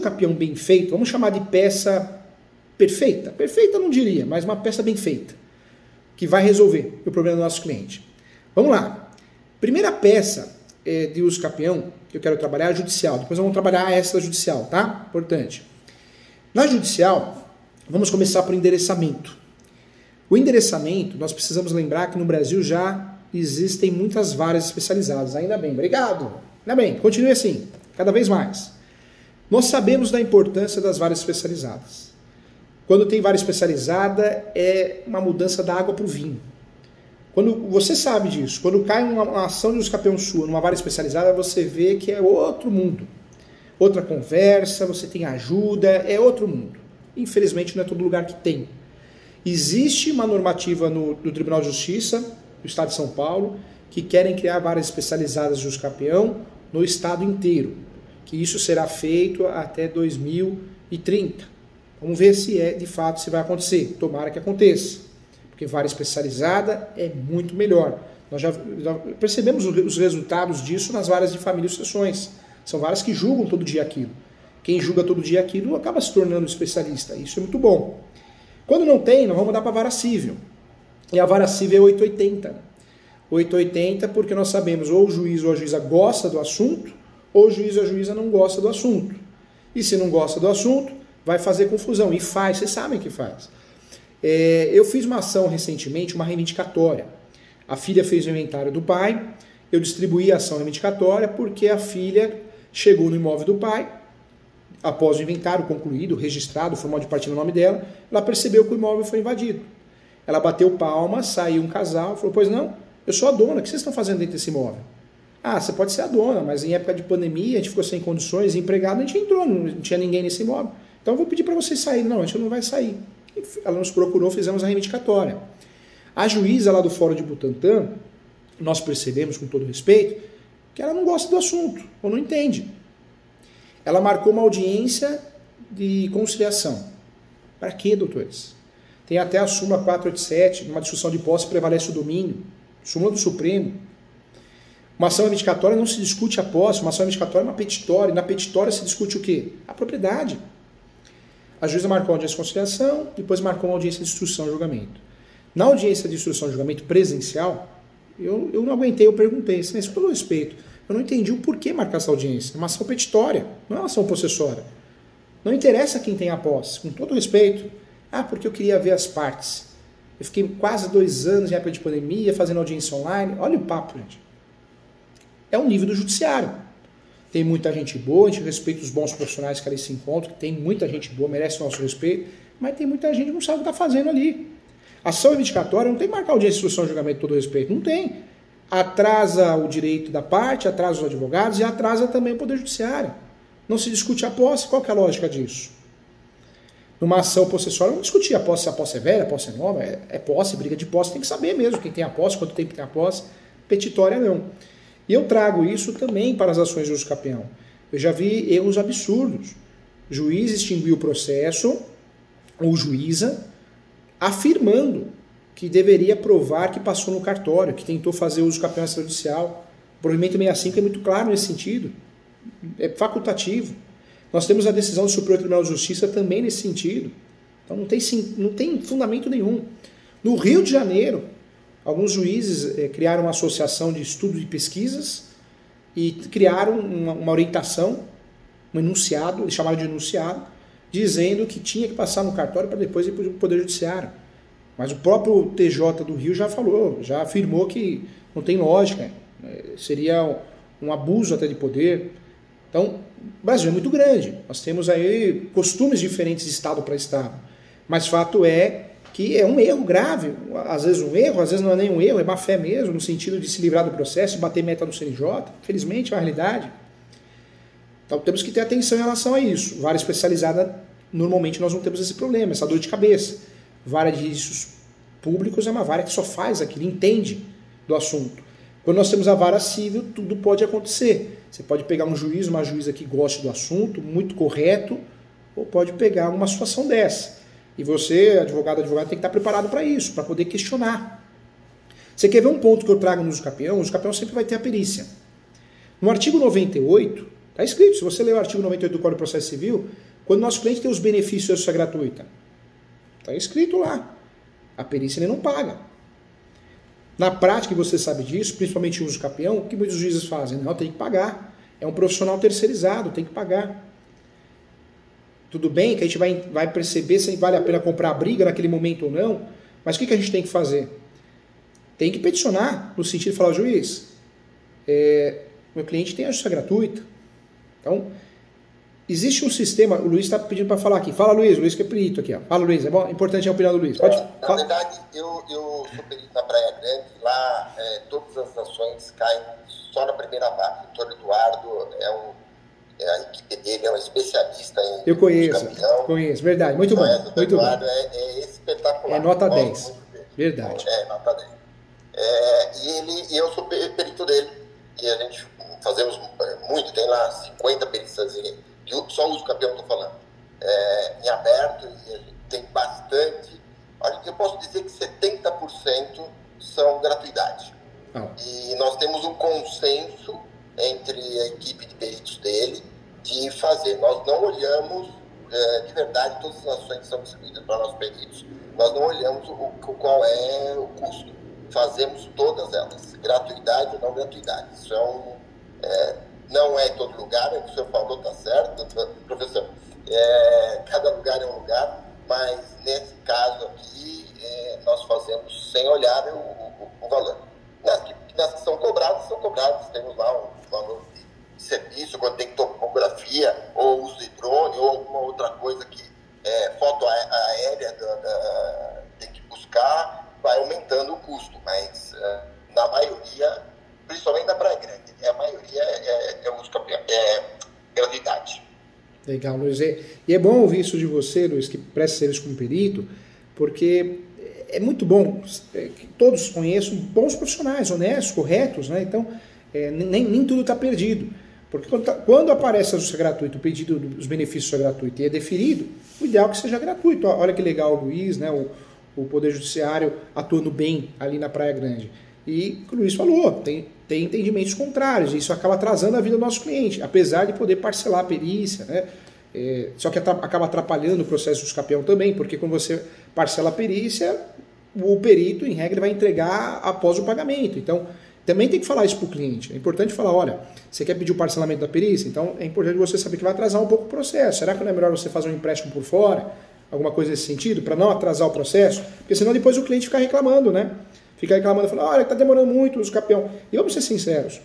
campeão bem feito, vamos chamar de peça perfeita. Perfeita eu não diria, mas uma peça bem feita, que vai resolver o problema do nosso cliente. Vamos lá. Primeira peça de uso campeão que eu quero trabalhar é a judicial. Depois vamos trabalhar a extrajudicial, tá? Importante. Na judicial, vamos começar por endereçamento. O endereçamento, nós precisamos lembrar que no Brasil já existem muitas varas especializadas. Ainda bem, obrigado. Ainda bem, continue assim, cada vez mais. Nós sabemos da importância das varas especializadas. Quando tem vara especializada, é uma mudança da água para o vinho. Quando você sabe disso, quando cai uma ação de uso campeão sua numa vara especializada, você vê que é outro mundo. Outra conversa, você tem ajuda, é outro mundo. Infelizmente não é todo lugar que tem. Existe uma normativa do Tribunal de Justiça do Estado de São Paulo que querem criar varas especializadas de uso campeão no estado inteiro. Que isso será feito até 2030. Vamos ver se de fato se vai acontecer. Tomara que aconteça. Porque vara especializada é muito melhor. Nós já percebemos os resultados disso nas varas de família e sucessões. São varas que julgam todo dia aquilo. Quem julga todo dia aquilo acaba se tornando especialista. Isso é muito bom. Quando não tem, nós vamos mudar para a vara civil. E a vara civil é 880. 880 porque nós sabemos ou o juiz ou a juíza gosta do assunto, ou o juiz ou a juíza não gosta do assunto. E se não gosta do assunto, vai fazer confusão. E faz, vocês sabem que faz. Eu fiz uma ação recentemente, uma reivindicatória. A filha fez o inventário do pai, eu distribuí a ação reivindicatória porque a filha chegou no imóvel do pai, após o inventário concluído, registrado, formal de partilha no nome dela, ela percebeu que o imóvel foi invadido. Ela bateu palmas, saiu um casal, falou, pois não, eu sou a dona, o que vocês estão fazendo dentro desse imóvel? Ah, você pode ser a dona, mas em época de pandemia, a gente ficou sem condições, empregado, a gente entrou, não tinha ninguém nesse imóvel. Então eu vou pedir para vocês saírem. Não, a gente não vai sair. Ela nos procurou, fizemos a reivindicatória. A juíza lá do Fórum de Butantã, nós percebemos com todo respeito, que ela não gosta do assunto, ou não entende. Ela marcou uma audiência de conciliação. Para quê, doutores? Tem até a súmula 487, numa discussão de posse prevalece o domínio, súmula do Supremo. Uma ação reivindicatória não se discute a posse, uma ação reivindicatória é uma petitória, e na petitória se discute o quê? A propriedade. A juíza marcou a audiência de conciliação, depois marcou uma audiência de instrução e julgamento. Na audiência de instrução e julgamento presencial, eu não aguentei, eu perguntei, com todo respeito, eu não entendi o porquê marcar essa audiência. É uma ação petitória, não é uma ação possessória. Não interessa quem tem a posse, com todo respeito. Ah, porque eu queria ver as partes. Eu fiquei quase 2 anos em época de pandemia, fazendo audiência online. Olha o papo, gente. É o nível do judiciário. Tem muita gente boa, a gente respeita os bons profissionais que ali se encontram, que tem muita gente boa, merece o nosso respeito, mas tem muita gente que não sabe o que está fazendo ali. Ação reivindicatória não tem que marcar audiência de instrução e julgamento com todo respeito, não tem. Atrasa o direito da parte, atrasa os advogados e atrasa também o Poder Judiciário. Não se discute a posse, qual que é a lógica disso? Numa ação possessória, não discutir a posse, se a posse é velha, a posse é nova, é posse, briga de posse, tem que saber mesmo quem tem a posse, quanto tempo tem a posse, petitória não. E eu trago isso também para as ações de uso campeão. Eu já vi erros absurdos. O juiz extinguiu o processo, ou juíza, afirmando que deveria provar que passou no cartório, que tentou fazer uso campeão extrajudicial. O provimento 65 é muito claro nesse sentido. É facultativo. Nós temos a decisão do Superior Tribunal de Justiça também nesse sentido. Então não tem fundamento nenhum. No Rio de Janeiro, alguns juízes criaram uma associação de estudo de pesquisas e criaram uma orientação, um enunciado, eles chamaram de enunciado, dizendo que tinha que passar no cartório para depois ir para o Poder Judiciário. Mas o próprio TJ do Rio já falou, já afirmou que não tem lógica, seria um abuso até de poder. Então, o Brasil é muito grande, nós temos aí costumes diferentes de estado para estado, mas fato é que é um erro grave, às vezes um erro, às vezes não é nem um erro, é má fé mesmo, no sentido de se livrar do processo, bater meta do CNJ, infelizmente é uma realidade. Então temos que ter atenção em relação a isso. Vara especializada, normalmente nós não temos esse problema, essa dor de cabeça. Vara de registros públicos é uma vara que só faz aquilo, entende do assunto. Quando nós temos a vara civil, tudo pode acontecer. Você pode pegar um juiz, uma juíza que goste do assunto, muito correto, ou pode pegar uma situação dessa. E você, advogado, tem que estar preparado para isso, para poder questionar. Você quer ver um ponto que eu trago no uso campeão? O uso campeão sempre vai ter a perícia. No artigo 98, Está escrito, se você ler o artigo 98 do Código de Processo Civil, quando o nosso cliente tem os benefícios da justiça gratuita, está escrito lá. A perícia ele não paga. Na prática, você sabe disso, principalmente em uso capião, o que muitos juízes fazem? Não, tem que pagar. É um profissional terceirizado, tem que pagar. Tudo bem que a gente vai perceber se vale a pena comprar a briga naquele momento ou não, mas o que a gente tem que fazer? Tem que peticionar, no sentido de falar, juiz, meu cliente tem a justiça gratuita. Então, existe um sistema, o Luiz está pedindo para falar aqui. Fala, Luiz, o Luiz que é perito aqui. Ó. Fala, Luiz, é bom? Importante a opinião do Luiz. Pode, na verdade, eu sou perito na Praia Grande, lá todas as ações caem só na primeira vara. O doutor Eduardo a equipe dele é um especialista em eu conheço, verdade, muito bom. O Eduardo é espetacular. É nota 10, verdade. Nota 10. E eu sou perito dele, e a gente fazemos muito, tem lá 50 perícias, só uso campeão estou falando, em aberto, e a gente tem bastante. Olha, eu posso dizer que 70% são gratuidade. E nós temos um consenso entre a equipe de peritos dele de fazer. Nós não olhamos, de verdade, todas as ações que são distribuídas para nós peritos, nós não olhamos qual é o custo. Fazemos todas elas, gratuidade ou não gratuidade. Isso não é em todo lugar, o que o senhor falou está certo, professor. Cada lugar é um lugar, mas nesse caso aqui, nós fazemos sem olhar o valor. Nas que são cobradas, temos lá um valor de serviço, quando tem topografia, ou uso de drone, ou alguma outra coisa que foto aérea tem que buscar, vai aumentando o custo, mas na maioria, principalmente na Praia Grande, a maioria é gratuidade. Legal, Luiz. E é bom ouvir isso de você, Luiz, que presta serviço como perito, porque é muito bom que todos conheçam bons profissionais, honestos, corretos, né? Então, nem tudo está perdido. Porque quando aparece a justiça gratuita, o pedido dos benefícios gratuito e é deferido, o ideal é que seja gratuito. Olha que legal o Luiz, né? O Poder Judiciário atuando bem ali na Praia Grande. E o Luiz falou, tem entendimentos contrários, e isso acaba atrasando a vida do nosso cliente, apesar de poder parcelar a perícia, né? Só que acaba atrapalhando o processo de campeão também, porque quando você parcela a perícia, o perito, em regra, vai entregar após o pagamento. Então, também tem que falar isso para o cliente. É importante falar, olha, você quer pedir o parcelamento da perícia? Então, é importante você saber que vai atrasar um pouco o processo. Será que não é melhor você fazer um empréstimo por fora? Alguma coisa nesse sentido, para não atrasar o processo? Porque senão depois o cliente fica reclamando, né? Fica reclamando, falando, olha, está demorando muito o campeão. E vamos ser sinceros.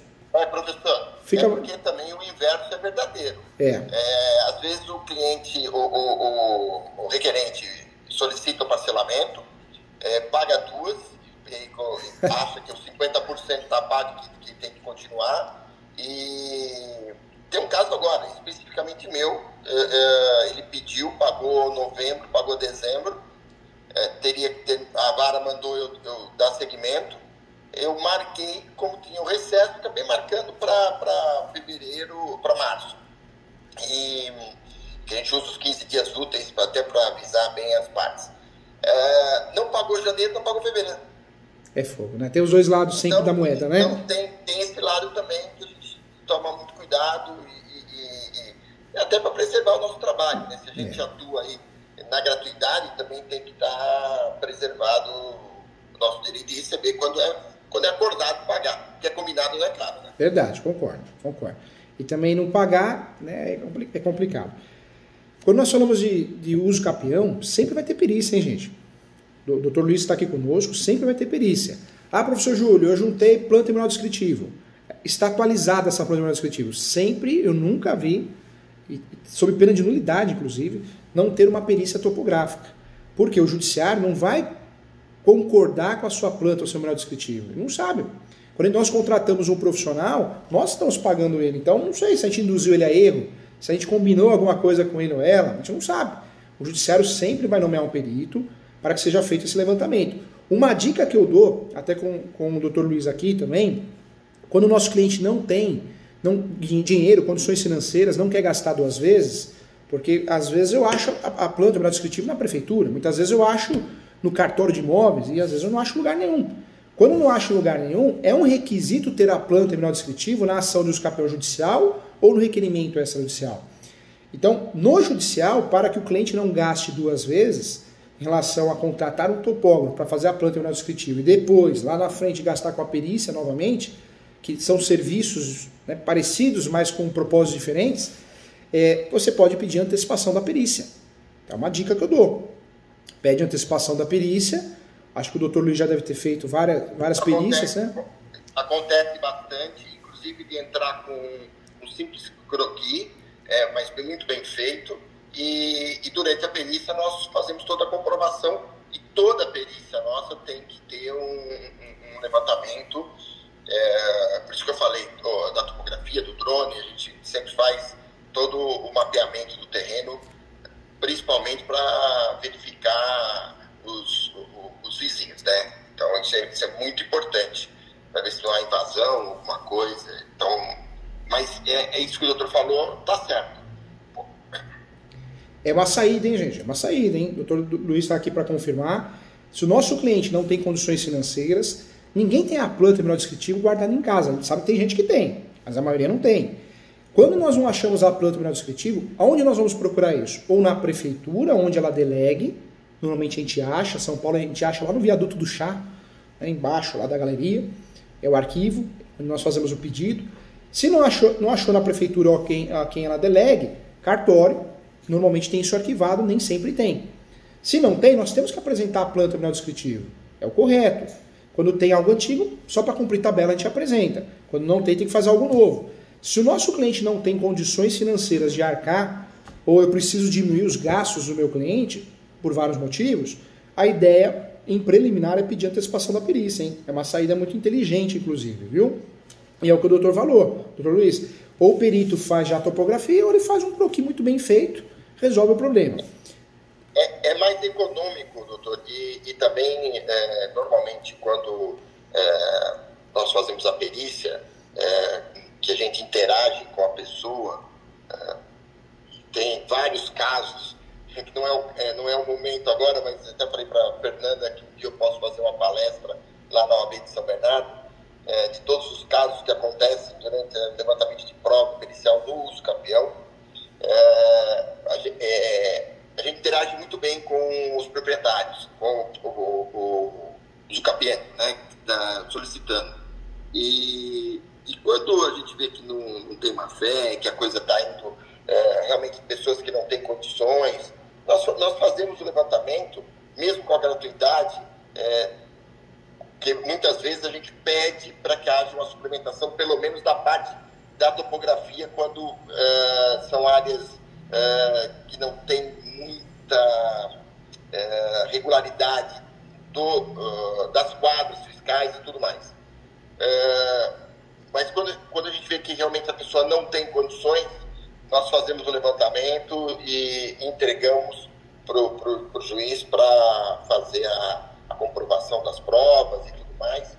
Professor, porque também o inverso é verdadeiro. Às vezes o cliente, o requerente solicita o parcelamento, paga duas, acha que os 50% está pago, que tem que continuar. E tem um caso agora, especificamente meu, ele pediu, pagou novembro, pagou dezembro, a vara mandou eu dar seguimento, eu marquei, como tinha o recesso, acabei marcando para fevereiro, para março. E que a gente usa os 15 dias úteis até para avisar bem as partes. Não pagou janeiro, não pagou fevereiro. É fogo, né? Tem os dois lados sempre da moeda, né? Então tem esse lado também que a gente toma muito cuidado e até para preservar o nosso trabalho, né? Se a gente atua aí na gratuidade, também tem que estar preservado o nosso direito de receber quando é acordado pagar, porque é combinado, não é claro, né? Verdade, concordo. E também não pagar, né, é complicado. Quando nós falamos de uso capião, sempre vai ter perícia, hein, gente? O Dr. Luiz está aqui conosco, sempre vai ter perícia. Ah, professor Júlio, eu juntei plano terminal descritivo. Está atualizada essa plano terminal descritivo. Sempre, eu nunca vi, sob pena de nulidade, inclusive, não ter uma perícia topográfica. Porque o judiciário não vai concordar com a sua planta ou seu terminal descritivo. Ele não sabe. Quando nós contratamos um profissional, nós estamos pagando ele. Então, não sei se a gente induziu ele a erro, se a gente combinou alguma coisa com ele ou ela, a gente não sabe. O judiciário sempre vai nomear um perito para que seja feito esse levantamento. Uma dica que eu dou, até com o Dr. Luiz aqui também, quando o nosso cliente não tem dinheiro, condições financeiras, não quer gastar duas vezes, porque às vezes eu acho a planta terminal descritivo na prefeitura, muitas vezes eu acho no cartório de imóveis e às vezes eu não acho lugar nenhum. Quando não acha em lugar nenhum, é um requisito ter a planta terminal descritivo na ação de uso campeão judicial ou no requerimento extrajudicial. Então, no judicial, para que o cliente não gaste duas vezes em relação a contratar um topógrafo para fazer a planta terminal descritivo e depois, lá na frente, gastar com a perícia novamente, que são serviços, né, parecidos, mas com propósitos diferentes, você pode pedir antecipação da perícia. É uma dica que eu dou. Pede antecipação da perícia. Acho que o Dr. Luiz já deve ter feito várias perícias, né? Acontece bastante, inclusive de entrar com um simples croquis, mas muito bem feito. E durante a perícia nós fazemos toda a comprovação e toda a perícia nossa tem que ter um levantamento. Por isso que eu falei da topografia, do drone, a gente sempre faz todo o mapeamento do terreno, principalmente para verificar os vizinhos, né? Então isso é muito importante, para ver se não há invasão, alguma coisa. Então, mas é isso que o doutor falou, tá certo. É uma saída, hein, gente? É uma saída, hein? O doutor Luiz está aqui para confirmar. Se o nosso cliente não tem condições financeiras, ninguém tem a planta terminal descritivo guardada em casa. A gente sabe que tem gente que tem, mas a maioria não tem. Quando nós não achamos a planta terminal descritivo, aonde nós vamos procurar isso? Ou na prefeitura, onde ela delegue. Normalmente a gente acha, São Paulo a gente acha lá no viaduto do chá, né, embaixo lá da galeria, é o arquivo, onde nós fazemos o pedido. Se não achou na prefeitura ou a quem ela delegue, cartório, normalmente tem isso arquivado, nem sempre tem. Se não tem, nós temos que apresentar a planta terminal descritivo, é o correto. Quando tem algo antigo, só para cumprir tabela a gente apresenta. Quando não tem que fazer algo novo. Se o nosso cliente não tem condições financeiras de arcar, ou eu preciso diminuir os gastos do meu cliente, por vários motivos, a ideia em preliminar é pedir antecipação da perícia, hein? É uma saída muito inteligente, inclusive, viu? E é o que o doutor falou, doutor Luiz, ou o perito faz já a topografia, ou ele faz um croquis muito bem feito, resolve o problema. É mais econômico, doutor, e também, normalmente, quando nós fazemos a perícia, que a gente interage com a pessoa, tem vários casos, que não é o momento agora, mas até falei para a Fernanda que um dia eu posso fazer uma palestra lá na OAB de São Bernardo, de todos os casos que acontecem durante o levantamento de prova pericial no uso campeão. A gente interage muito bem com os proprietários, com o uso campeão, né, solicitando. E quando a gente vê que não tem má fé, que a coisa está indo realmente pessoas que não têm condições, nós fazemos o levantamento, mesmo com a gratuidade, que muitas vezes a gente pede para que haja uma suplementação, pelo menos da parte da topografia, quando são áreas que não tem muita regularidade das quadras fiscais e tudo mais. Mas quando a gente vê que realmente a pessoa não tem condições, nós fazemos o levantamento e entregamos para o juiz para fazer a comprovação das provas e tudo mais,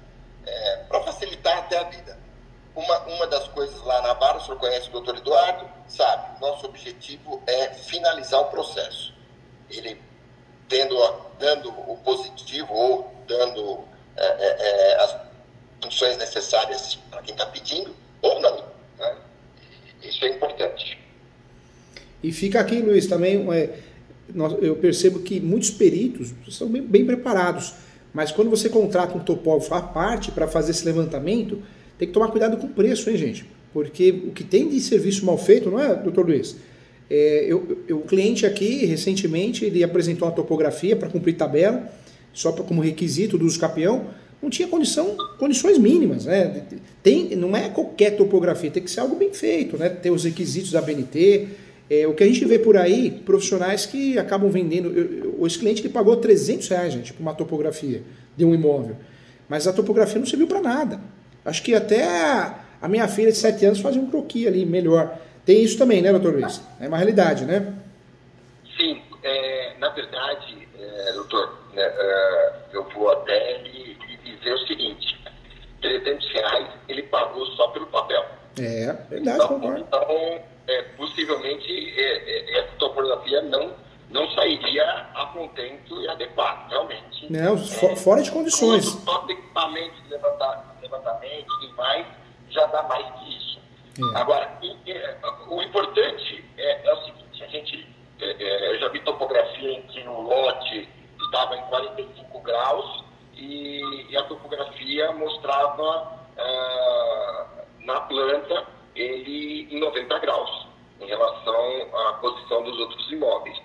para facilitar até a vida. Uma das coisas lá na vara, o senhor conhece o doutor Eduardo, sabe, nosso objetivo é finalizar o processo. Ele dando o positivo ou dando as condições necessárias para quem está pedindo, ou não, né? Isso é importante. E fica aqui, Luiz, também eu percebo que muitos peritos estão bem preparados, mas quando você contrata um topógrafo à parte para fazer esse levantamento, tem que tomar cuidado com o preço, hein, gente? Porque o que tem de serviço mal feito, não é, doutor Luiz? O cliente aqui, recentemente, ele apresentou uma topografia para cumprir tabela, só como requisito do uso campeão, não tinha condições mínimas, né? Não é qualquer topografia, tem que ser algo bem feito, né? Ter os requisitos da BNT. O que a gente vê por aí, profissionais que acabam vendendo. Esse cliente ele pagou R$300, gente, por uma topografia de um imóvel. Mas a topografia não serviu para nada. Acho que até a minha filha de 7 anos fazia um croquis ali melhor. Tem isso também, né, doutor Luiz? É uma realidade, né? Sim, na verdade, doutor, eu vou até lhe dizer o seguinte: R$300 ele pagou só pelo papel. Verdade, concordo. Então, possivelmente, essa topografia não sairia a contento e adequado, realmente. Não, fora de condições. Todo equipamento Agora, o importante é o seguinte, eu já vi topografia em que o lote estava em 45 graus e a topografia mostrava na planta ele em 90 graus em relação à posição dos outros imóveis.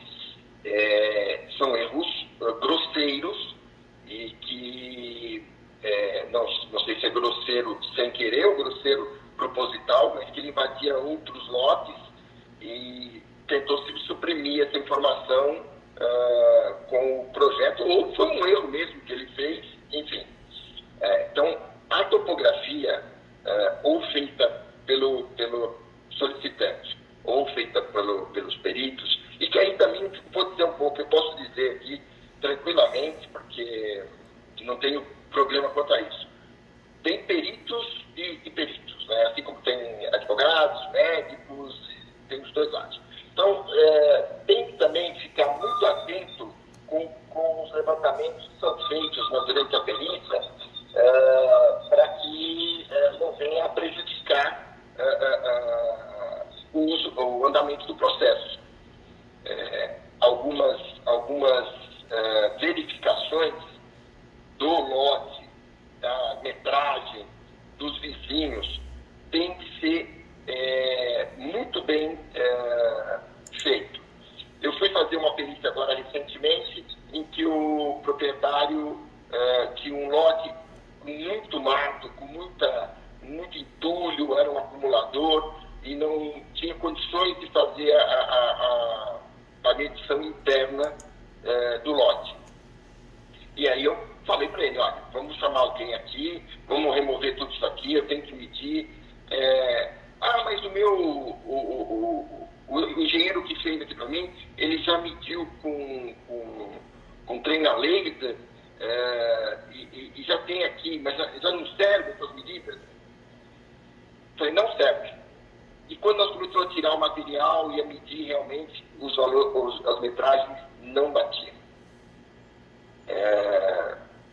São erros grosseiros e que não sei se é grosseiro sem querer ou grosseiro proposital, mas que ele invadia outros lotes e tentou se suprimir essa informação com o projeto, ou foi um erro mesmo que ele fez, enfim. Então, a topografia, ou feita pelo solicitante, ou feita pelos peritos, e que aí também vou dizer um pouco, eu posso dizer aqui tranquilamente, porque não tenho problema quanto a isso. Tem peritos e peritos, né? Assim como tem advogados, médicos, tem os dois lados. Então, tem que também ficar muito atento com os levantamentos que são feitos durante a perícia, para que não venha a prejudicar o andamento do processo. Algumas verificações do lote, da metragem, dos vizinhos, tem que ser muito bem feito. Eu fui fazer uma perícia agora recentemente em que o proprietário tinha um lote com muito mato, com muito entulho, era um acumulador e não tinha condições de fazer a medição interna do lote. E aí eu falei para ele, olha, vamos chamar alguém aqui, vamos remover tudo isso aqui, eu tenho que medir. Mas o engenheiro que fez aqui para mim, ele já mediu com trem a laser e já tem aqui, mas já não serve essas medidas? Falei, não serve. E quando nós começamos a tirar o material e a medir realmente, as metragens não batiam.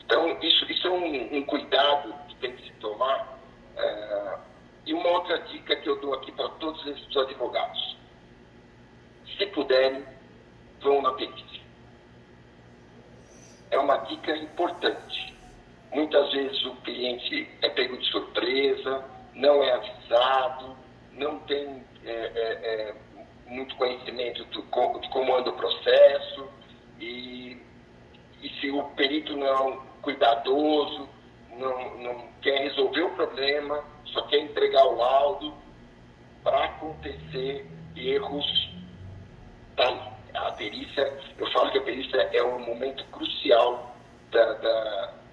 Então, isso é um cuidado que tem que se tomar. E uma outra dica que eu dou aqui para todos esses advogados. Se puderem, vão na perícia. É uma dica importante. Muitas vezes o cliente é pego de surpresa, não é avisado, não tem muito conhecimento de como anda o processo e se o perito não é cuidadoso, não quer resolver o problema, só quer entregar o laudo, para acontecer erros, tá? A perícia, eu falo que a perícia é um momento crucial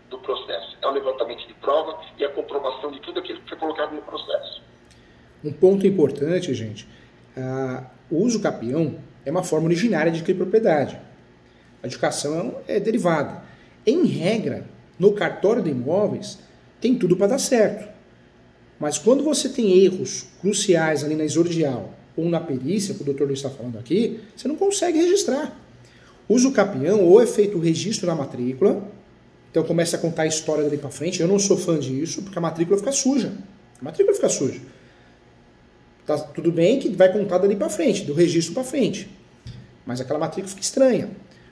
do processo. É o levantamento de prova e a comprovação de tudo aquilo que foi colocado no processo. Um ponto importante, gente, o uso capião é uma forma originária de adquirir propriedade. A adjudicação é derivada. Em regra, no cartório de imóveis, tem tudo para dar certo. Mas quando você tem erros cruciais ali na exordial ou na perícia, que o Dr. Luiz está falando aqui, você não consegue registrar. Uso capião ou é feito o registro na matrícula, então começa a contar a história dali para frente. Eu não sou fã disso, porque a matrícula fica suja. A matrícula fica suja. Tá, tudo bem que vai contar dali para frente, do registro para frente. Mas aquela matrícula fica estranha.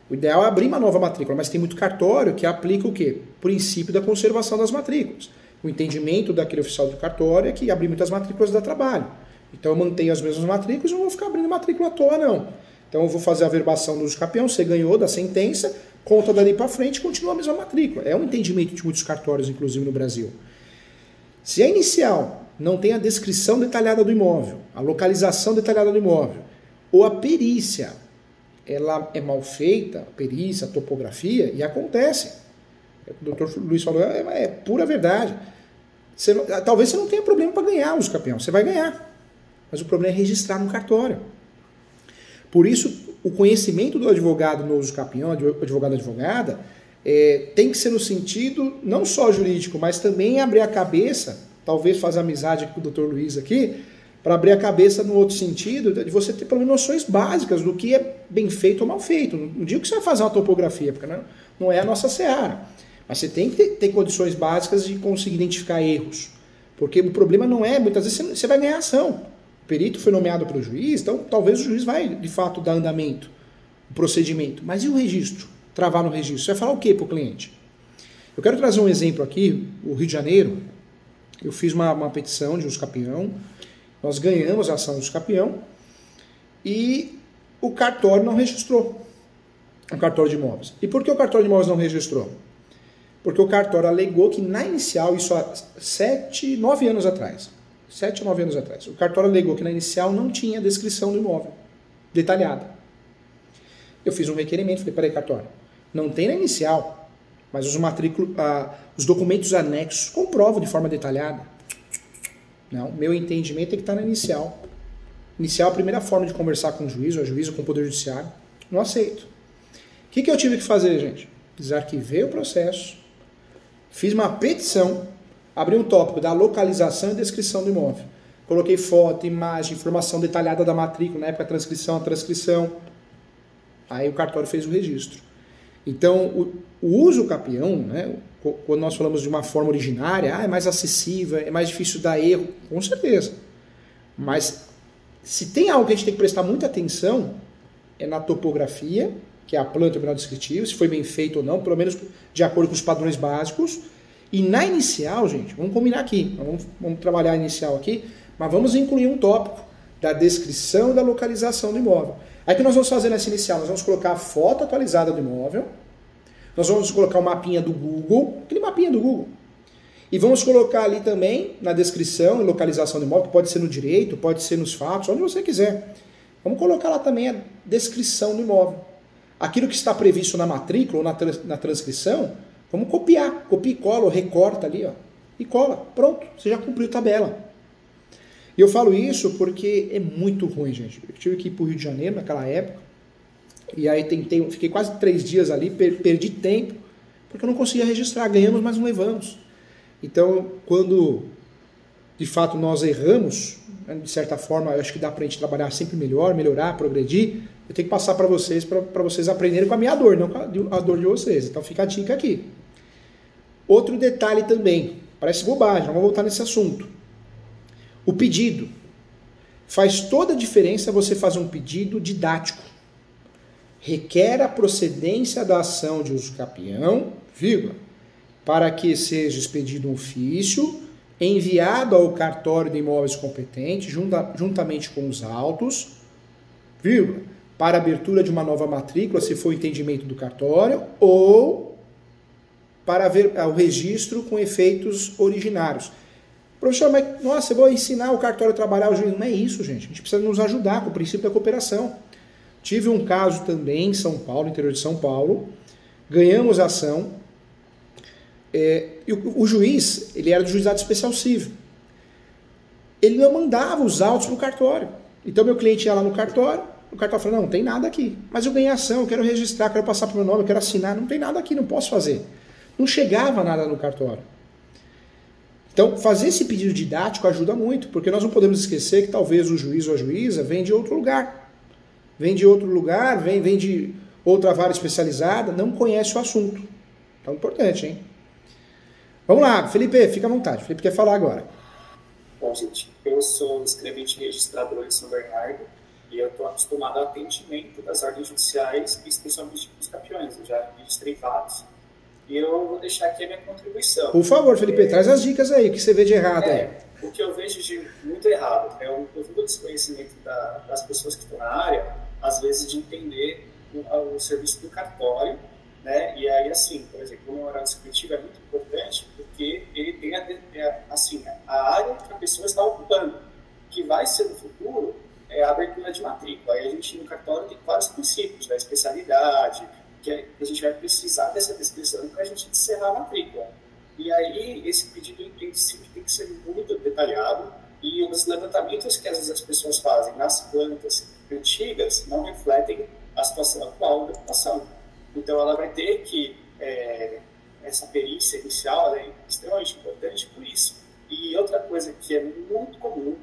O ideal é abrir uma nova matrícula, mas tem muito cartório que aplica o quê? O princípio da conservação das matrículas. O entendimento daquele oficial do cartório é que abrir muitas matrículas dá trabalho. Então eu mantenho as mesmas matrículas e não vou ficar abrindo matrícula à toa, não. Então eu vou fazer a averbação do uso capião, você ganhou da sentença, conta dali para frente e continua a mesma matrícula. É um entendimento de muitos cartórios, inclusive no Brasil. Se a inicial não tem a descrição detalhada do imóvel, a localização detalhada do imóvel, ou a perícia, ela é mal feita, a perícia, a topografia, e acontece. O Dr. Luiz falou, é pura verdade. Talvez você não tenha problema para ganhar o uso capião, você vai ganhar. Mas o problema é registrar no cartório. Por isso, o conhecimento do advogado no uso capião, advogada, tem que ser no sentido não só jurídico, mas também abrir a cabeça, talvez fazer amizade com o Dr. Luiz aqui, para abrir a cabeça no outro sentido, de você ter pelo menos noções básicas do que é bem feito ou mal feito. Não digo que você vai fazer uma topografia, porque não é a nossa seara. Mas você tem que ter condições básicas de conseguir identificar erros. Porque o problema não é, muitas vezes você vai ganhar ação. O perito foi nomeado pelo juiz, então talvez o juiz vai, de fato, dar andamento, o procedimento. Mas e o registro? Travar no registro. Você vai falar o quê para o cliente? Eu quero trazer um exemplo aqui, o Rio de Janeiro. Eu fiz uma petição de uso capião, nós ganhamos a ação de uso capião e o cartório não registrou. O cartório de imóveis. E por que o cartório de imóveis não registrou? Porque o cartório alegou que na inicial, isso há 7, 9 anos atrás, 7 ou 9 anos atrás, o cartório alegou que na inicial não tinha descrição do imóvel detalhada. Eu fiz um requerimento, falei, peraí, cartório, não tem na inicial, mas os documentos anexos comprovam de forma detalhada. Não, meu entendimento é que está na inicial. Inicial é a primeira forma de conversar com o juiz, ou a juíza, com o poder judiciário. Não aceito. O que eu tive que fazer, gente? Desarquivei o processo, fiz uma petição, abri um tópico da localização e descrição do imóvel. Coloquei foto, imagem, informação detalhada da matrícula, na época a transcrição. Aí o cartório fez o registro. Então, o uso capião, né, quando nós falamos de uma forma originária, é mais acessível, é mais difícil dar erro, com certeza. Mas se tem algo que a gente tem que prestar muita atenção, é na topografia, que é a planta terminal descritiva, se foi bem feito ou não, pelo menos de acordo com os padrões básicos. E na inicial, gente, vamos combinar aqui, vamos trabalhar a inicial aqui, mas vamos incluir um tópico da descrição e da localização do imóvel. Aí o que nós vamos fazer nessa inicial? Nós vamos colocar a foto atualizada do imóvel, nós vamos colocar o mapinha do Google, aquele mapinha do Google, e vamos colocar ali também na descrição e localização do imóvel, que pode ser no direito, pode ser nos fatos, onde você quiser. Vamos colocar lá também a descrição do imóvel. Aquilo que está previsto na matrícula ou na transcrição, vamos copiar. Copia e cola, ou recorta ali, ó, e cola. Pronto, você já cumpriu a tabela. E eu falo isso porque é muito ruim, gente. Eu tive que ir para o Rio de Janeiro naquela época, e aí fiquei quase 3 dias ali, perdi tempo, porque eu não conseguia registrar. Ganhamos, mas não levamos. Então, quando de fato nós erramos, né, de certa forma, eu acho que dá para a gente trabalhar sempre melhor, melhorar, progredir. Eu tenho que passar para vocês aprenderem com a minha dor, não com a dor de vocês. Então fica a dica aqui. Outro detalhe também, parece bobagem, vamos voltar nesse assunto. O pedido. Faz toda a diferença você fazer um pedido didático. Requer a procedência da ação de uso capião, vírgula, para que seja expedido um ofício, enviado ao cartório de imóveis competente, juntamente com os autos, vírgula, para abertura de uma nova matrícula, se for o entendimento do cartório, ou para ver o registro com efeitos originários. Professor, mas nossa, eu vou ensinar o cartório a trabalhar o juiz. Não é isso, gente. A gente precisa nos ajudar com o princípio da cooperação. Tive um caso também em São Paulo, interior de São Paulo, ganhamos a ação, e o juiz, ele era do juizado especial civil. Ele não mandava os autos para o cartório. Então meu cliente ia lá no cartório, o cartório falou, não tem nada aqui. Mas eu ganhei a ação, eu quero registrar, quero passar para o meu nome, eu quero assinar. Não tem nada aqui, não posso fazer. Não chegava nada no cartório. Então, fazer esse pedido didático ajuda muito, porque nós não podemos esquecer que talvez o juiz ou a juíza vem de outro lugar. Vem de outro lugar, vem de outra vara especializada, não conhece o assunto. Então, importante, hein? Vamos lá, Felipe, fica à vontade. Felipe quer falar agora. Bom, gente, eu sou escrevente registrador de São Bernardo e eu estou acostumado ao atendimento das ordens judiciais, especialmente dos capiões. Eu já registrei vários. E eu vou deixar aqui a minha contribuição. Por favor, Felipe, traz as dicas aí, o que você vê de errado aí. O que eu vejo de muito errado é o desconhecimento das pessoas que estão na área, às vezes de entender o serviço do cartório, né? E aí, assim, por exemplo, o memorial descritivo é muito importante porque ele tem a área que a pessoa está ocupando, que vai ser no futuro a abertura de matrícula. Aí a gente no cartório tem vários princípios da especialidade, que a gente vai precisar dessa descrição para a gente encerrar a matrícula. E aí, esse pedido tem que ser muito detalhado, e os levantamentos que às vezes as pessoas fazem nas plantas antigas não refletem a situação atual da população. Então, ela vai ter que, essa perícia inicial é extremamente importante por isso. E outra coisa que é muito comum,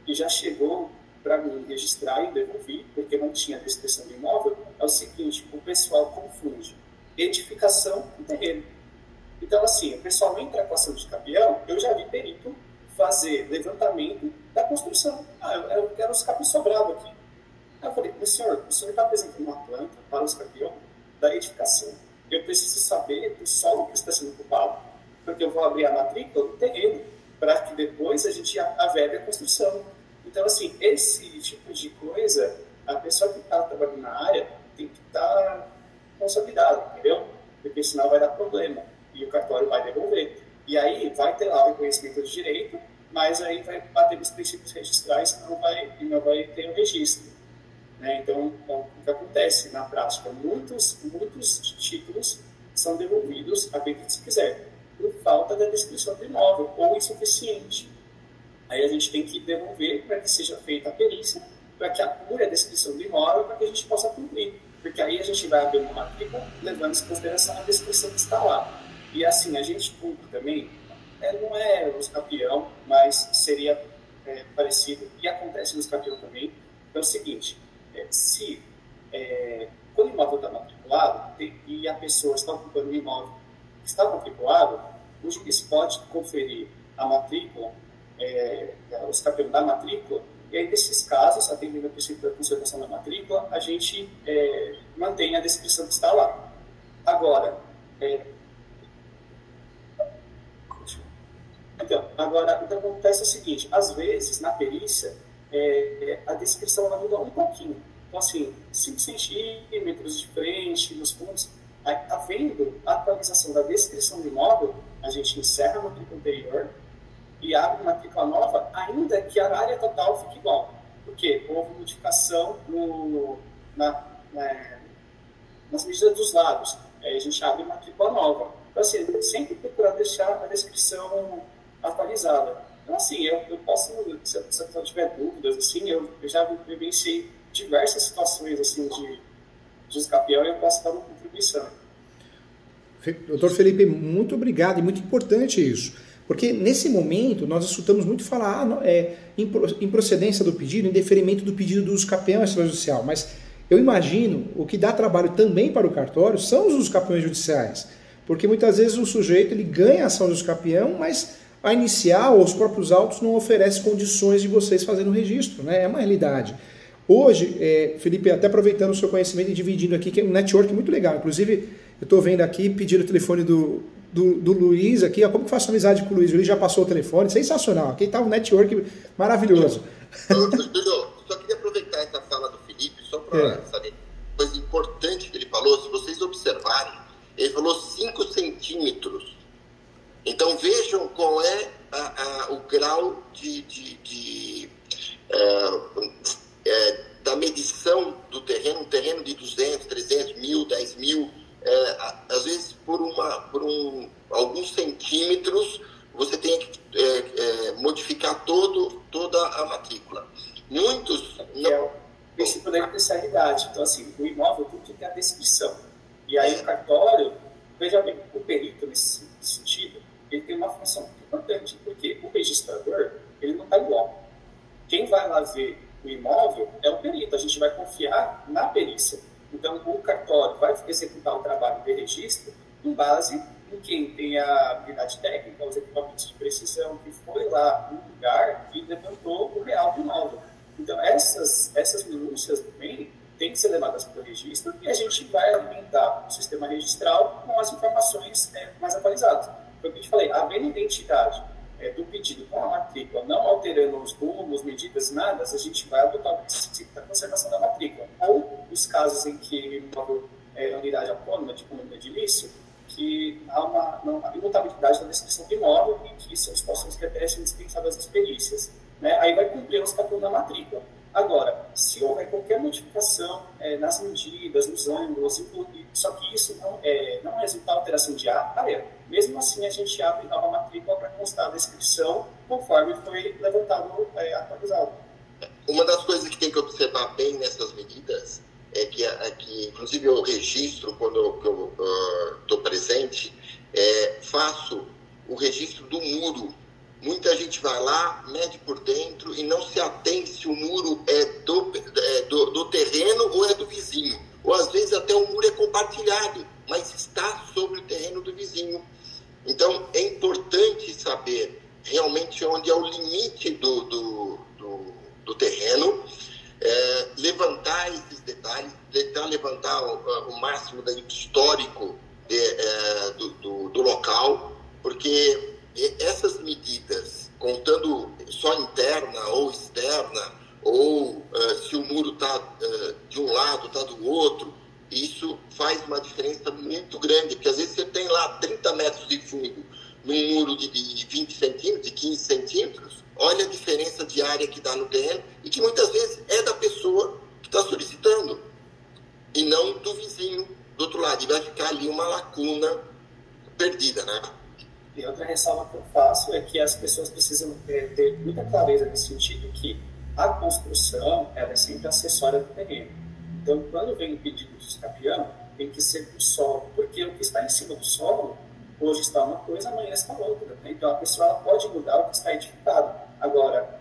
e já chegou para mim registrar e devolver, porque não tinha descrição do imóvel, é o seguinte: o pessoal confunde edificação com terreno. Então, assim, o pessoal entra com ação de capião, eu já vi perito fazer levantamento da construção. Eu quero os capim sobrado aqui. Aí eu falei, o senhor está apresentando uma planta para os campeões da edificação. Eu preciso saber do solo que está sendo ocupado, porque eu vou abrir a matrícula do terreno, para que depois a gente avere a construção. Então, assim, esse tipo de coisa, a pessoa que está trabalhando na área tem que estar consolidada, entendeu? Porque senão vai dar problema e o cartório vai devolver. E aí vai ter lá o reconhecimento de direito, mas aí vai bater nos princípios registrais e não vai ter o registro. Né? Então, o que acontece na prática? Muitos títulos são devolvidos, acredite se quiser, por falta da descrição do imóvel ou insuficiente. Aí a gente tem que devolver para que seja feita a perícia, para que apure a descrição do imóvel, para que a gente possa cumprir. Porque aí a gente vai abrir uma matrícula levando em consideração a descrição que está lá. E assim, a gente cumpre também, não é os campeão, mas seria parecido, e acontece nos campeão também. É o seguinte, quando o imóvel está matriculado e a pessoa está ocupando o imóvel que está matriculado, o juiz pode conferir a matrícula, os campeões da matrícula, e aí, nesses casos, atendendo ao princípio da conservação da matrícula, a gente mantém a descrição que está lá. Agora, o que acontece é o seguinte, às vezes, na perícia, a descrição ela muda um pouquinho. Então, assim, 5 centímetros de frente, nos fundos, havendo a atualização da descrição do imóvel, a gente encerra a matrícula anterior e abre uma matrícula nova, ainda que a área total fique igual. Por quê? Houve modificação nas medidas dos lados. Aí a gente abre uma matrícula nova. Então, assim, sempre procurar deixar a descrição atualizada. Então, assim, eu posso, se a pessoa tiver dúvidas, assim, eu já vivenciei diversas situações, assim, de escapião e eu posso dar uma contribuição. Doutor Felipe, muito obrigado, e muito importante isso. Porque nesse momento nós escutamos muito falar improcedência do pedido, indeferimento do pedido do usucapião extrajudicial, mas eu imagino o que dá trabalho também para o cartório são os usucapiões judiciais, porque muitas vezes o sujeito ele ganha a ação do usucapião, mas a inicial ou os próprios autos não oferecem condições de vocês fazerem o registro, né? É uma realidade. Hoje, Felipe, até aproveitando o seu conhecimento e dividindo aqui, que é um network muito legal, inclusive eu estou vendo aqui, pedindo o telefone do Luiz aqui, ó, como que faço amizade com o Luiz? O Luiz já passou o telefone, sensacional. Aqui está um network maravilhoso. Dudu, só queria aproveitar essa fala do Felipe, só para saber uma coisa importante que ele falou. Se vocês observarem, ele falou 5 centímetros. Então vejam qual é o grau da medição do terreno, um terreno de 200, 300 mil, 10 mil, às vezes por alguns centímetros você tem que modificar toda a matrícula. Muitos não... É o princípio da imparcialidade. Então, assim, o imóvel tem que ter a descrição. E aí o cartório, veja bem, o perito nesse sentido, ele tem uma função muito importante, porque o registrador, ele não está igual. Quem vai lá ver o imóvel é o perito, a gente vai confiar na perícia. Então, o cartório vai executar o trabalho de registro com base em quem tem a habilidade técnica, os equipamentos de precisão, que foi lá no lugar e levantou o real do imóvel. Então, essas minúcias também têm que ser levadas para o registro e a gente vai alimentar o sistema registral com as informações mais atualizadas. Foi o que eu te falei, havendo identidade do pedido com a matrícula, não alterando os rumos, medidas, nada, a gente vai adotar o princípio da conservação da matrícula. Ou os casos em que o imóvel é unidade autônoma de comando edilício, que há uma imutabilidade da descrição do imóvel e que são situações que até são dispensadas das perícias. Né? Aí vai cumprir os capítulos da matrícula. Agora, se houver qualquer modificação nas medidas, nos ângulos, só que isso não resulta em alteração de área, mesmo assim a gente abre nova matrícula para constar a descrição conforme foi levantado, atualizado. Uma das coisas que tem que observar bem nessas medidas é que inclusive eu registro quando eu estou presente, faço o registro do muro. Muita gente vai lá, mede por dentro e não se atém se o muro é do terreno ou é do vizinho. Ou às vezes até o muro é compartilhado, mas está sobre o terreno do vizinho. Então é importante saber realmente onde é o limite do terreno, levantar esses detalhes, tentar levantar o máximo do histórico do local, porque essas medidas, contando só interna ou externa, ou se o muro está de um lado, está do outro, isso faz uma diferença muito grande, porque às vezes você tem lá 30 metros de fundo num muro de 20 centímetros, de 15 centímetros, olha a diferença de área que dá no terreno, e que muitas vezes é da pessoa que está solicitando, e não do vizinho do outro lado, e vai ficar ali uma lacuna perdida, né? E outra ressalva que eu faço é que as pessoas precisam ter muita clareza nesse sentido, que a construção ela é sempre acessória do terreno. Então, quando vem o pedido de escapião, tem que ser do solo, porque o que está em cima do solo, hoje está uma coisa, amanhã está outra. Né? Então, a pessoa ela pode mudar o que está edificado. Agora,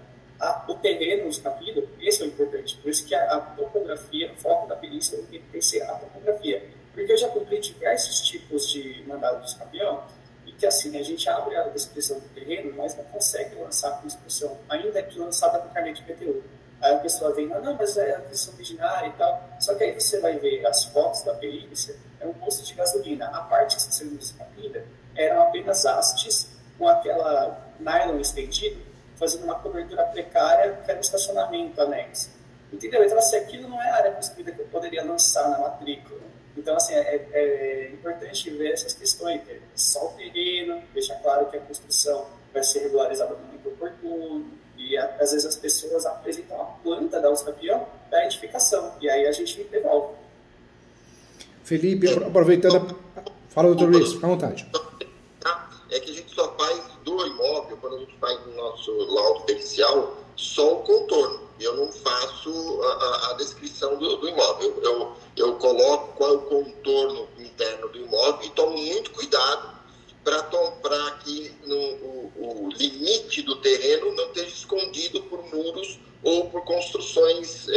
o terreno escapido, esse é o importante. Por isso que a topografia, o foco da perícia tem que ser a topografia. Porque eu já cumpri diversos tipos de mandado de escapião, e que assim, a gente abre a descrição do terreno, mas não consegue lançar a construção, ainda que lançada com carnê de PTU. Aí a pessoa vem, não, mas é a construção originária e tal. Só que aí você vai ver as fotos da perícia, é um posto de gasolina. A parte que está sendo escapida eram apenas hastes com aquela nylon estendido, fazendo uma cobertura precária, que era um estacionamento anexo. Entendeu? Então, assim, aquilo não é a área construída que eu poderia lançar na matrícula. Então, assim, é importante ver essas questões. Só o terreno, deixar claro que a construção vai ser regularizada no momento oportuno. E, às vezes, as pessoas apresentam a planta da escapião da edificação. E aí a gente devolve. Felipe, aproveitando... Fala, doutor Luiz, fica à vontade. É que a gente só faz do imóvel, quando a gente faz o nosso laudo pericial, só o contorno. Eu não faço a descrição do imóvel. Eu coloco qual é o contorno interno do imóvel e tomo muito cuidado para que o limite do terreno não esteja escondido por muros ou por construções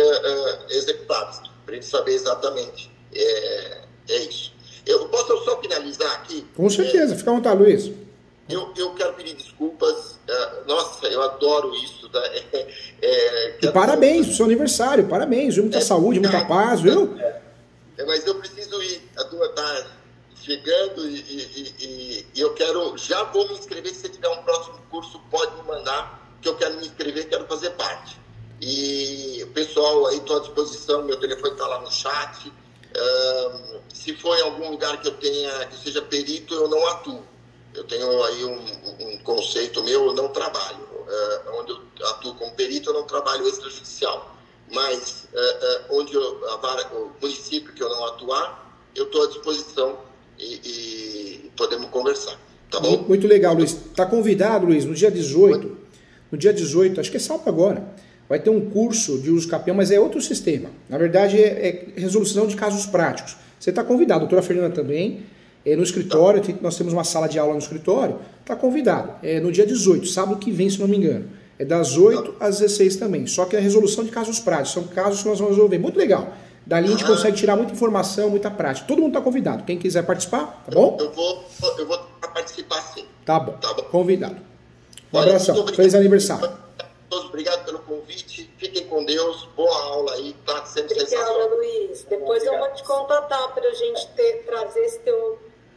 executadas, para a gente saber exatamente. É isso. Eu posso só finalizar aqui? Com certeza, fica à vontade, Luiz. Eu quero pedir desculpas. Nossa, eu adoro isso. Tá? E parabéns pro seu aniversário, parabéns, viu? Muita saúde, muita paz, viu? Mas eu preciso ir, a turma está chegando e eu já vou me inscrever. Se você tiver um próximo curso, pode me mandar, que eu quero me inscrever, quero fazer parte. E o pessoal aí, estou à disposição, meu telefone está lá no chat. Se for em algum lugar que que seja perito, eu não atuo. Eu tenho aí um conceito meu, eu não trabalho. Onde eu atuo como perito, eu não trabalho extrajudicial. Mas onde o município que eu não atuar, eu estou à disposição e podemos conversar. Tá bom? Muito legal, Luiz. Está convidado, Luiz, no dia 18. No dia 18, acho que é sábado agora. Vai ter um curso de uso capião, mas é outro sistema. Na verdade, é resolução de casos práticos. Você está convidado, a doutora Fernanda também. No escritório, nós temos uma sala de aula no escritório, está convidado. No dia 18, sábado que vem, se não me engano. É das 8 às 16 também. Só que é a resolução de casos práticos. São casos que nós vamos resolver. Muito legal. Dali a gente consegue tirar muita informação, muita prática. Todo mundo está convidado. Quem quiser participar, tá bom? Eu vou participar sim. Tá bom. Convidado. Um abração. Feliz aniversário. Todos, obrigado pelo convite. Fiquem com Deus. Boa aula aí. Está sendo sensacional. Obrigada, Luiz. Depois eu vou te contatar para a gente trazer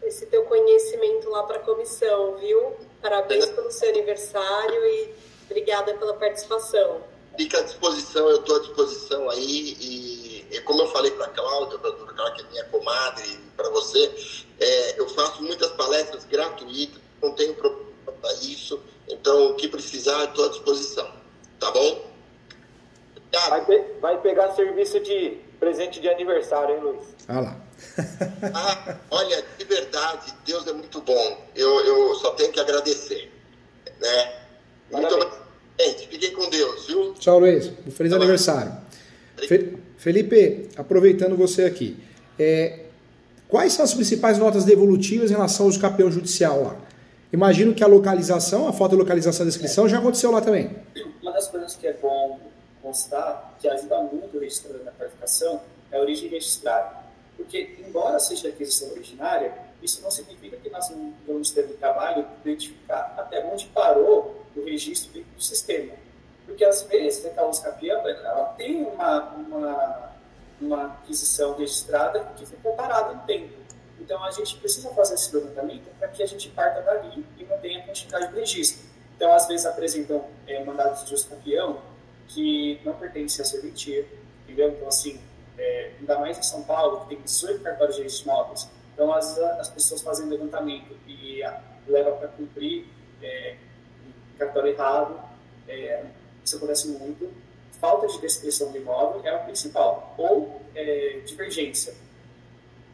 esse teu conhecimento lá para a comissão, viu? Parabéns pelo seu aniversário e obrigada pela participação. Fica à disposição, eu estou à disposição aí e como eu falei para a Cláudia, que é minha comadre, para você, eu faço muitas palestras gratuitas, não tenho problema para isso, então o que precisar, estou à disposição, tá bom? Vai pegar serviço de presente de aniversário, hein, Luiz? Ah lá. Olha, de verdade, Deus é muito bom. Eu só tenho que agradecer, né? Muito obrigado. Gente, fiquem com Deus, viu? Tchau, Luiz. Feliz aniversário. Felipe, aproveitando você aqui, quais são as principais notas devolutivas em relação ao capião judicial lá? Imagino que a localização, a falta de localização da descrição já aconteceu lá também. Uma das coisas que é bom constar, que ajuda muito o registrador na qualificação, é a origem registrada. Porque, embora seja aquisição originária, isso não significa que nós não vamos ter um trabalho de identificar até onde parou do registro dentro do sistema. Porque, às vezes, aquela luz campeã, ela tem uma aquisição registrada que ficou parada no tempo. Então, a gente precisa fazer esse levantamento para que a gente parta dali e mantenha a continuidade do registro. Então, às vezes, apresentam mandados de uso campeão que não pertencem à serventia, entendeu? Então, assim, ainda mais em São Paulo, que tem 18 cartórios de registro de imóveis. Então, as pessoas fazem levantamento e levam para cumprir cartório errado. Isso acontece muito. Falta de descrição do imóvel é a principal, ou divergência.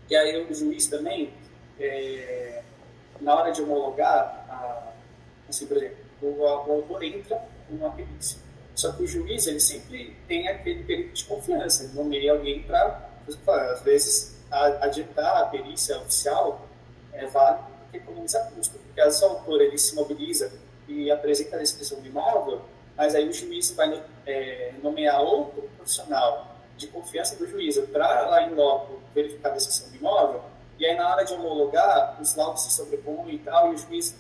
E aí o juiz também, na hora de homologar, assim, por exemplo, o autor entra com uma perícia. Só que o juiz, ele sempre tem aquele perito de confiança, ele nomeia alguém para, às vezes, adiantar a perícia oficial é válido porque economiza custo. Porque às vezes o autor ele se mobiliza e apresenta a descrição do imóvel, mas aí o juiz vai nomear outro profissional de confiança do juiz para lá em loco verificar a descrição do imóvel, e aí na hora de homologar, os laudos se sobrepõem e tal, e o juiz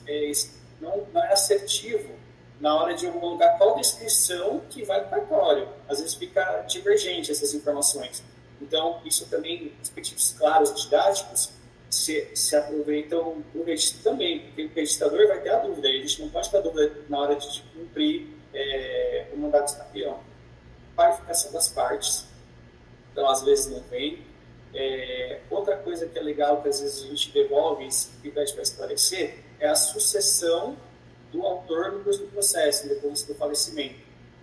não é assertivo na hora de homologar qual descrição que vai no cartório. Às vezes fica divergente essas informações. Então, isso também, os pedidos claros didáticos se aproveitam no registro também, porque o registrador vai ter a dúvida, e a gente não pode ter a dúvida na hora de cumprir o mandado de campeão. Qualificação das partes, então às vezes não vem. Outra coisa que é legal, que às vezes a gente devolve e pede para esclarecer, é a sucessão do autor no curso do processo, depois do falecimento.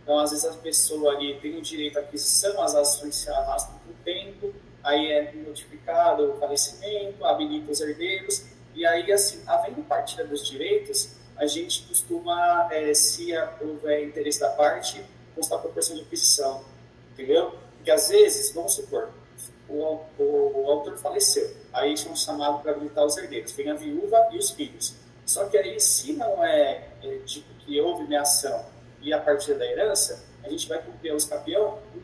Então, às vezes a pessoa ali tem o direito à aquisição, as ações se arrastam por tempo, aí é notificado o falecimento, habilita os herdeiros, e aí, assim, havendo partilha dos direitos, a gente costuma, se houver interesse da parte, constar a proporção de aquisição, entendeu? Porque às vezes, vamos supor, o autor faleceu, aí são chamados para habilitar os herdeiros, vem a viúva e os filhos. Só que aí, se não é dito que houve meação e a partilha da herança, a gente vai cumprir os campeão em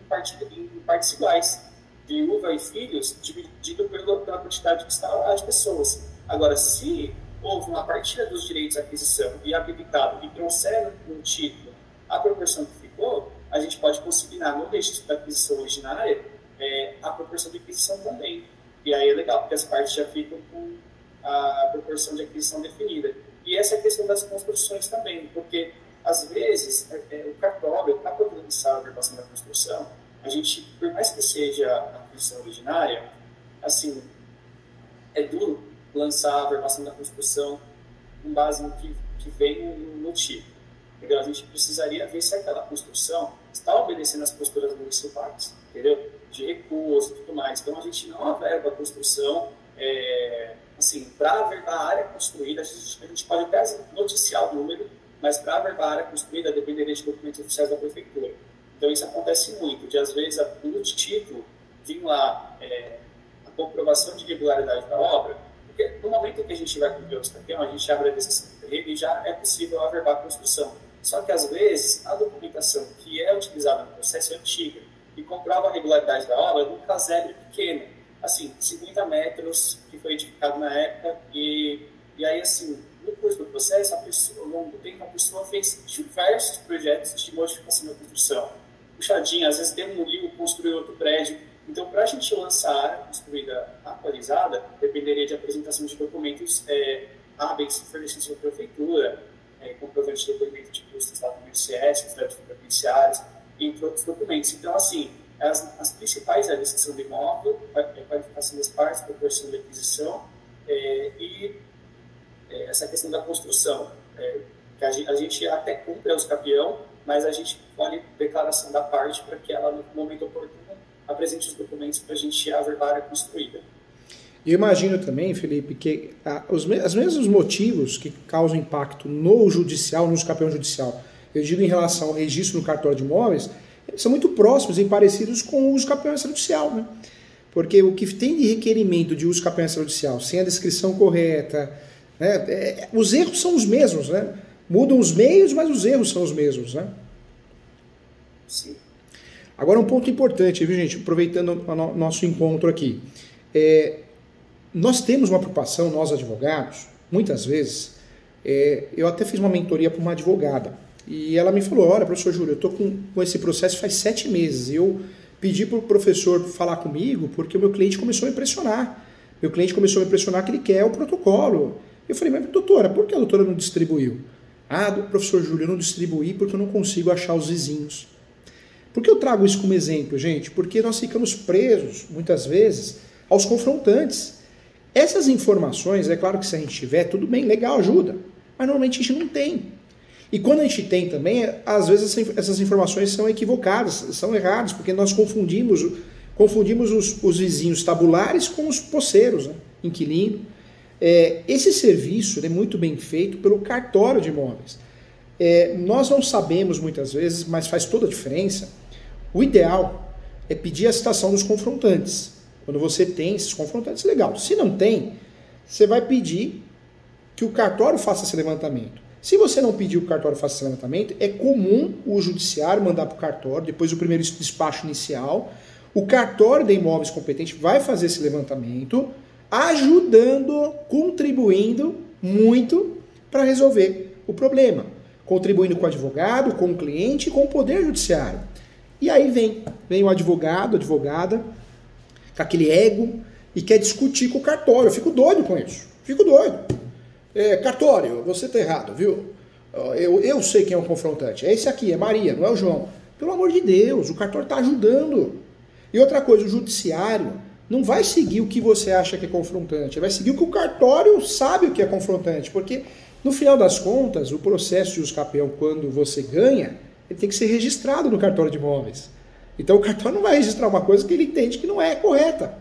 partes iguais, viúva e filhos, dividido pela quantidade que está as pessoas. Agora, se houve uma partilha dos direitos de aquisição e habilitado e trouxeram no título a proporção que ficou, a gente pode consignar no registro da aquisição originária a proporção de aquisição também. E aí é legal, porque as partes já ficam com a proporção de aquisição definida. E essa é a questão das construções também, porque às vezes o cartório, para poder lançar a averbação da construção, a gente, por mais que seja a aquisição originária, assim, é duro lançar a averbação da construção com base no que vem no título. Entendeu? A gente precisaria ver se aquela construção está obedecendo as posturas municipais, entendeu? De recursos e tudo mais. Então, a gente não averba a construção, assim, para averbar a área construída, a gente pode até noticiar o número, mas para averbar a área construída dependeria de documentos oficiais da prefeitura. Então, isso acontece muito, de às vezes, no título, vir lá a comprovação de regularidade da obra, porque no momento que a gente vai cumprir os campeões, a gente abre a decisão de terreno e já é possível averbar a construção. Só que, às vezes, a documentação que é utilizada no processo é antiga e comprova a regularidade da obra num casebre pequeno, assim, 50 metros, que foi edificado na época, e aí, assim, no curso do processo, ao longo do tempo, a pessoa fez diversos projetos de modificação da construção. Puxadinha, às vezes demoliu, construiu outro prédio. Então, para a gente lançar a área construída atualizada, dependeria de apresentação de documentos hábeis fornecidos pela prefeitura, comprovante de depoimento de custos da ICS, os débitos previdenciários, entre outros documentos. Então, assim, as principais é a descrição do imóvel, a qualificação das partes, proporção de aquisição e essa questão da construção, que a gente até cumpre os campeão, mas a gente colhe declaração da parte para que ela, no momento oportuno, apresente os documentos para a gente averbar a área construída. Eu imagino também, Felipe, que os mesmos motivos que causam impacto no judicial, no campeão judicial, eu digo em relação ao registro no cartório de imóveis, são muito próximos e parecidos com o uso campeão extrajudicial, né? Porque o que tem de requerimento de uso campeão extrajudicial, sem a descrição correta, né, os erros são os mesmos, né? Mudam os meios, mas os erros são os mesmos, né? Sim. Agora um ponto importante, viu, gente? Aproveitando o nosso encontro aqui. Nós temos uma preocupação, nós advogados, muitas vezes, Eu até fiz uma mentoria para uma advogada. E ela me falou, olha, professor Júlio, eu estou com esse processo faz 7 meses. Eu pedi para o professor falar comigo porque o meu cliente começou a me impressionar. Meu cliente começou a me impressionar que ele quer o protocolo. Eu falei, mas doutora, por que a doutora não distribuiu? Ah, professor Júlio, eu não distribuí porque eu não consigo achar os vizinhos. Por que eu trago isso como exemplo, gente? Porque nós ficamos presos, muitas vezes, aos confrontantes. Essas informações, é claro que se a gente tiver, tudo bem, legal, ajuda. Mas normalmente a gente não tem. E quando a gente tem também, às vezes essas informações são equivocadas, são erradas, porque nós confundimos os vizinhos tabulares com os posseiros, né? Inquilino. Esse serviço é muito bem feito pelo cartório de imóveis. Nós não sabemos muitas vezes, mas faz toda a diferença. O ideal é pedir a citação dos confrontantes. Quando você tem esses confrontantes, legal. Se não tem, você vai pedir que o cartório faça esse levantamento. Se você não pedir que o cartório faça esse levantamento, é comum o judiciário mandar para o cartório, depois do primeiro despacho inicial, o cartório de imóveis competente vai fazer esse levantamento, ajudando, contribuindo muito para resolver o problema. Contribuindo com o advogado, com o cliente e com o poder judiciário. E aí vem o advogado, a advogada, com aquele ego e quer discutir com o cartório. Eu fico doido com isso. Fico doido. Cartório, você está errado, viu? Eu sei quem é o confrontante. É esse aqui, é Maria, não é o João. Pelo amor de Deus, o cartório está ajudando. E outra coisa, o judiciário não vai seguir o que você acha que é confrontante. Vai seguir o que o cartório sabe o que é confrontante. Porque, no final das contas, o processo de usucapião, quando você ganha, ele tem que ser registrado no cartório de imóveis. Então o cartório não vai registrar uma coisa que ele entende que não é correta.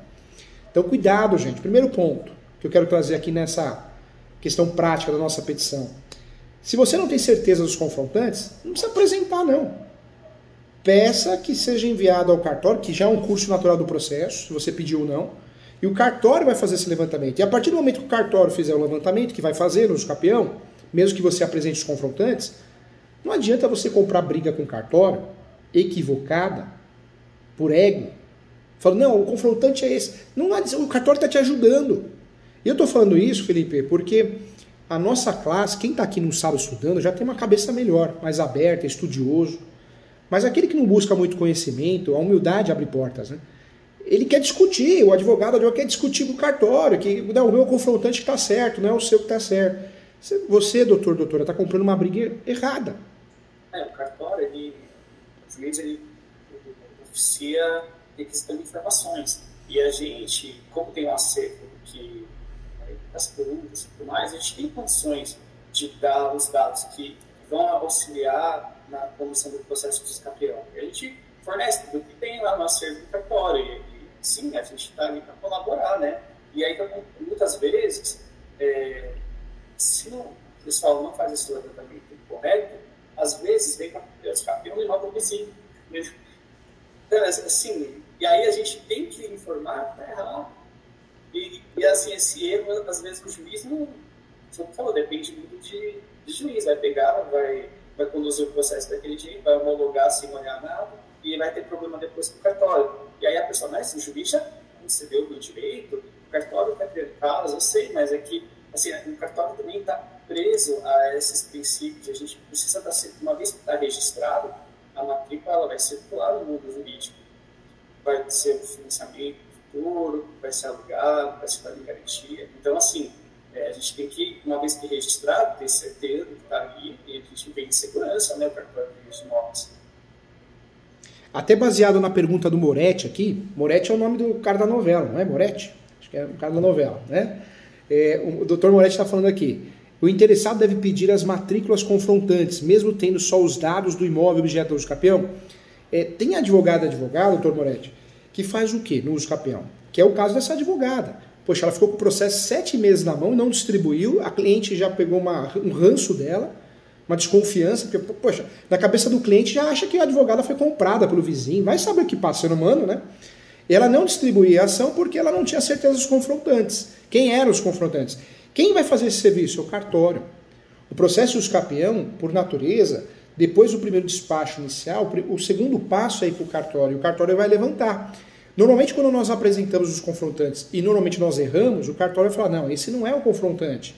Então cuidado, gente. Primeiro ponto que eu quero trazer aqui nessa questão prática da nossa petição. Se você não tem certeza dos confrontantes, não precisa apresentar, não. Peça que seja enviado ao cartório, que já é um curso natural do processo, se você pediu ou não, e o cartório vai fazer esse levantamento. E a partir do momento que o cartório fizer o levantamento, que vai fazer no usucapião, mesmo que você apresente os confrontantes, não adianta você comprar briga com o cartório, equivocada, por ego, falando, não, o confrontante é esse. Não, o cartório está te ajudando. E eu estou falando isso, Felipe, porque a nossa classe, quem está aqui no sábado estudando, já tem uma cabeça melhor, mais aberta, estudioso. Mas aquele que não busca muito conhecimento, a humildade abre portas, né? Ele quer discutir, o advogado quer discutir com o cartório, que não, o meu confrontante está certo, não é o seu que está certo. Você, doutora, está comprando uma briga errada. O cartório, o juiz, ele oficia requisitando informações. E a gente, como tem um acervo das perguntas e tudo mais, a gente tem condições de dar os dados que vão auxiliar na condução do processo de usucapião. E a gente fornece tudo que tem lá no acervo do cartório. E sim, a gente está ali para colaborar, né? E aí, muitas vezes, se o pessoal não faz esse levantamento correto, às vezes vem para o usucapião e não para o vizinho. Então, assim, e aí a gente tem que informar que está errado. E assim, esse erro, às vezes, o juiz não... Como falou, depende muito de juiz. Vai pegar, vai conduzir o processo daquele jeito, vai homologar sem olhar nada, e vai ter problema depois com o cartório. E aí a pessoa, mas o juiz já concedeu o direito, o cartório está criando causas, eu sei, mas é que assim, o cartório também está preso a esses princípios. A gente precisa estar, uma vez que está registrado, a matrícula ela vai circular no mundo jurídico. Vai ser o financiamento futuro, vai ser alugado, vai ser dado em garantia. Então, assim, a gente tem que, uma vez que registrado, ter certeza do que está ali, e a gente tem segurança, né, para os imóveis. Até baseado na pergunta do Moretti aqui, Moretti é o nome do cara da novela, não é Moretti? Acho que é o cara da novela, né? O Dr. Moretti está falando aqui, o interessado deve pedir as matrículas confrontantes, mesmo tendo só os dados do imóvel objeto do usucapião. Tem advogado, Dr. Moretti, que faz o quê no usucapião? Que é o caso dessa advogada. Poxa, ela ficou com o processo 7 meses na mão e não distribuiu, a cliente já pegou um ranço dela, uma desconfiança, porque, poxa, na cabeça do cliente já acha que a advogada foi comprada pelo vizinho, vai saber o que passa, ser humano, né? E ela não distribuía a ação porque ela não tinha certeza dos confrontantes. Quem eram os confrontantes? Quem vai fazer esse serviço? É o cartório. O processo de usucapião, por natureza, depois do primeiro despacho inicial, o segundo passo é ir para o cartório. O cartório vai levantar. Normalmente, quando nós apresentamos os confrontantes e normalmente nós erramos, o cartório vai falar, não, esse não é o confrontante.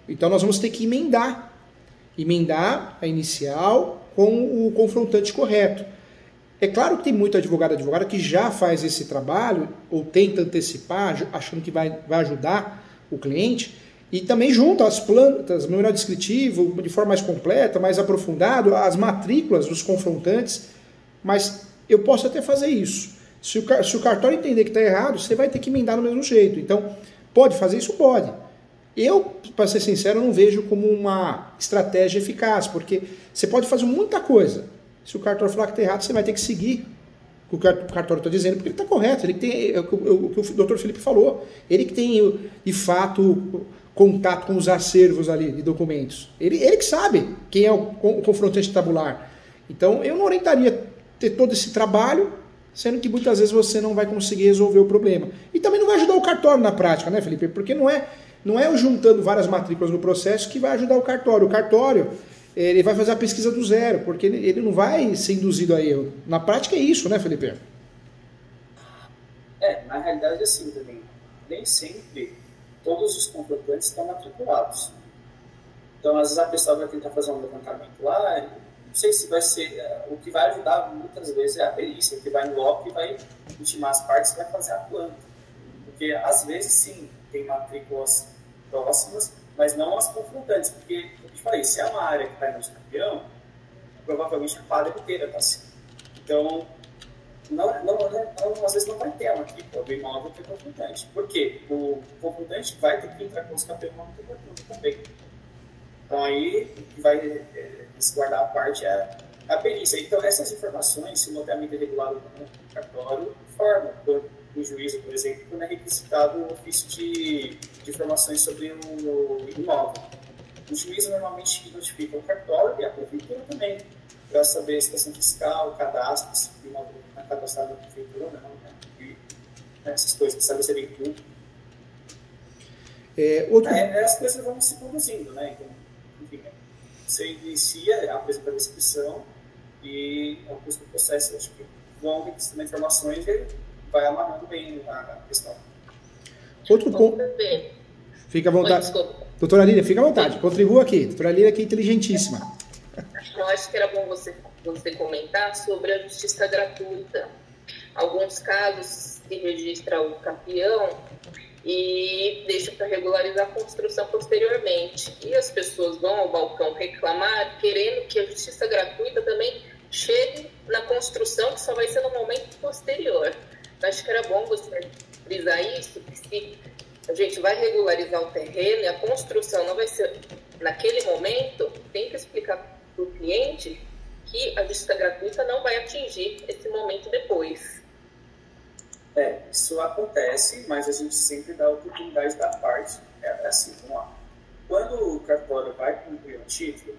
Então nós vamos ter que emendar a inicial com o confrontante correto. É claro que tem muito advogada que já faz esse trabalho, ou tenta antecipar, achando que vai ajudar o cliente, e também junta as plantas, memorial descritivo, de forma mais completa, mais aprofundado, as matrículas dos confrontantes, mas eu posso até fazer isso. Se o cartório entender que está errado, você vai ter que emendar do mesmo jeito. Então, pode fazer isso? Pode. Eu, para ser sincero, não vejo como uma estratégia eficaz, porque você pode fazer muita coisa. Se o cartório falar que está errado, você vai ter que seguir o que o cartório está dizendo, porque ele está correto. Ele tem, o que o doutor Felipe falou, ele que tem, de fato, contato com os acervos ali de documentos. Ele que sabe quem é o confrontante tabular. Então, eu não orientaria ter todo esse trabalho, sendo que muitas vezes você não vai conseguir resolver o problema. E também não vai ajudar o cartório na prática, né, Felipe? Porque não é eu juntando várias matrículas no processo que vai ajudar o cartório. O cartório, ele vai fazer a pesquisa do zero, porque ele não vai ser induzido a erro. Na prática é isso, né, Felipe? Na realidade, assim, também, nem sempre todos os confrontantes estão matriculados. Então, às vezes a pessoa vai tentar fazer um levantamento lá, não sei se vai ser... O que vai ajudar muitas vezes é a perícia, que vai no loco e vai intimar as partes e vai fazer a planta. Porque, às vezes, sim, tem matrículas próximas, mas não as confrontantes. Porque, como eu te falei, se é uma área que está no campeão, provavelmente a quadra inteira está assim. Então, às vezes não vai ter a matrícula do imóvel que é confrontante. Por quê? O confrontante vai ter que entrar com os campeões também. Então, aí, o que vai resguardar a parte é a perícia. Então, essas informações, simultaneamente regulado no cartório, forma o juízo, por exemplo, quando é requisitado o ofício de informações sobre o imóvel. O juízo normalmente notifica o cartório e a prefeitura também, para saber a situação fiscal, cadastro, se o imóvel está cadastrado na prefeitura ou não, né? E essas coisas, para saber se ele tudo. As coisas vão se conduzindo, né? Então, enfim, você inicia, apresenta a descrição e ao curso do processo, acho que vão registrando informações e vai amarrando bem a questão. Outro ponto. Fica à vontade. Doutora Lília, fica à vontade. Contribua aqui. Doutora Lília que é inteligentíssima. Eu acho que era bom você comentar sobre a justiça gratuita. Alguns casos se registra o campeão e deixa para regularizar a construção posteriormente. E as pessoas vão ao balcão reclamar, querendo que a justiça gratuita também chegue na construção, que só vai ser no momento posterior. Eu acho que era bom você frisar isso, que se a gente vai regularizar o terreno e a construção não vai ser naquele momento, tem que explicar para o cliente que a justiça gratuita não vai atingir esse momento depois. Isso acontece, mas a gente sempre dá a oportunidade da parte. É assim, vamos lá. Quando o cartório vai cumprir um título,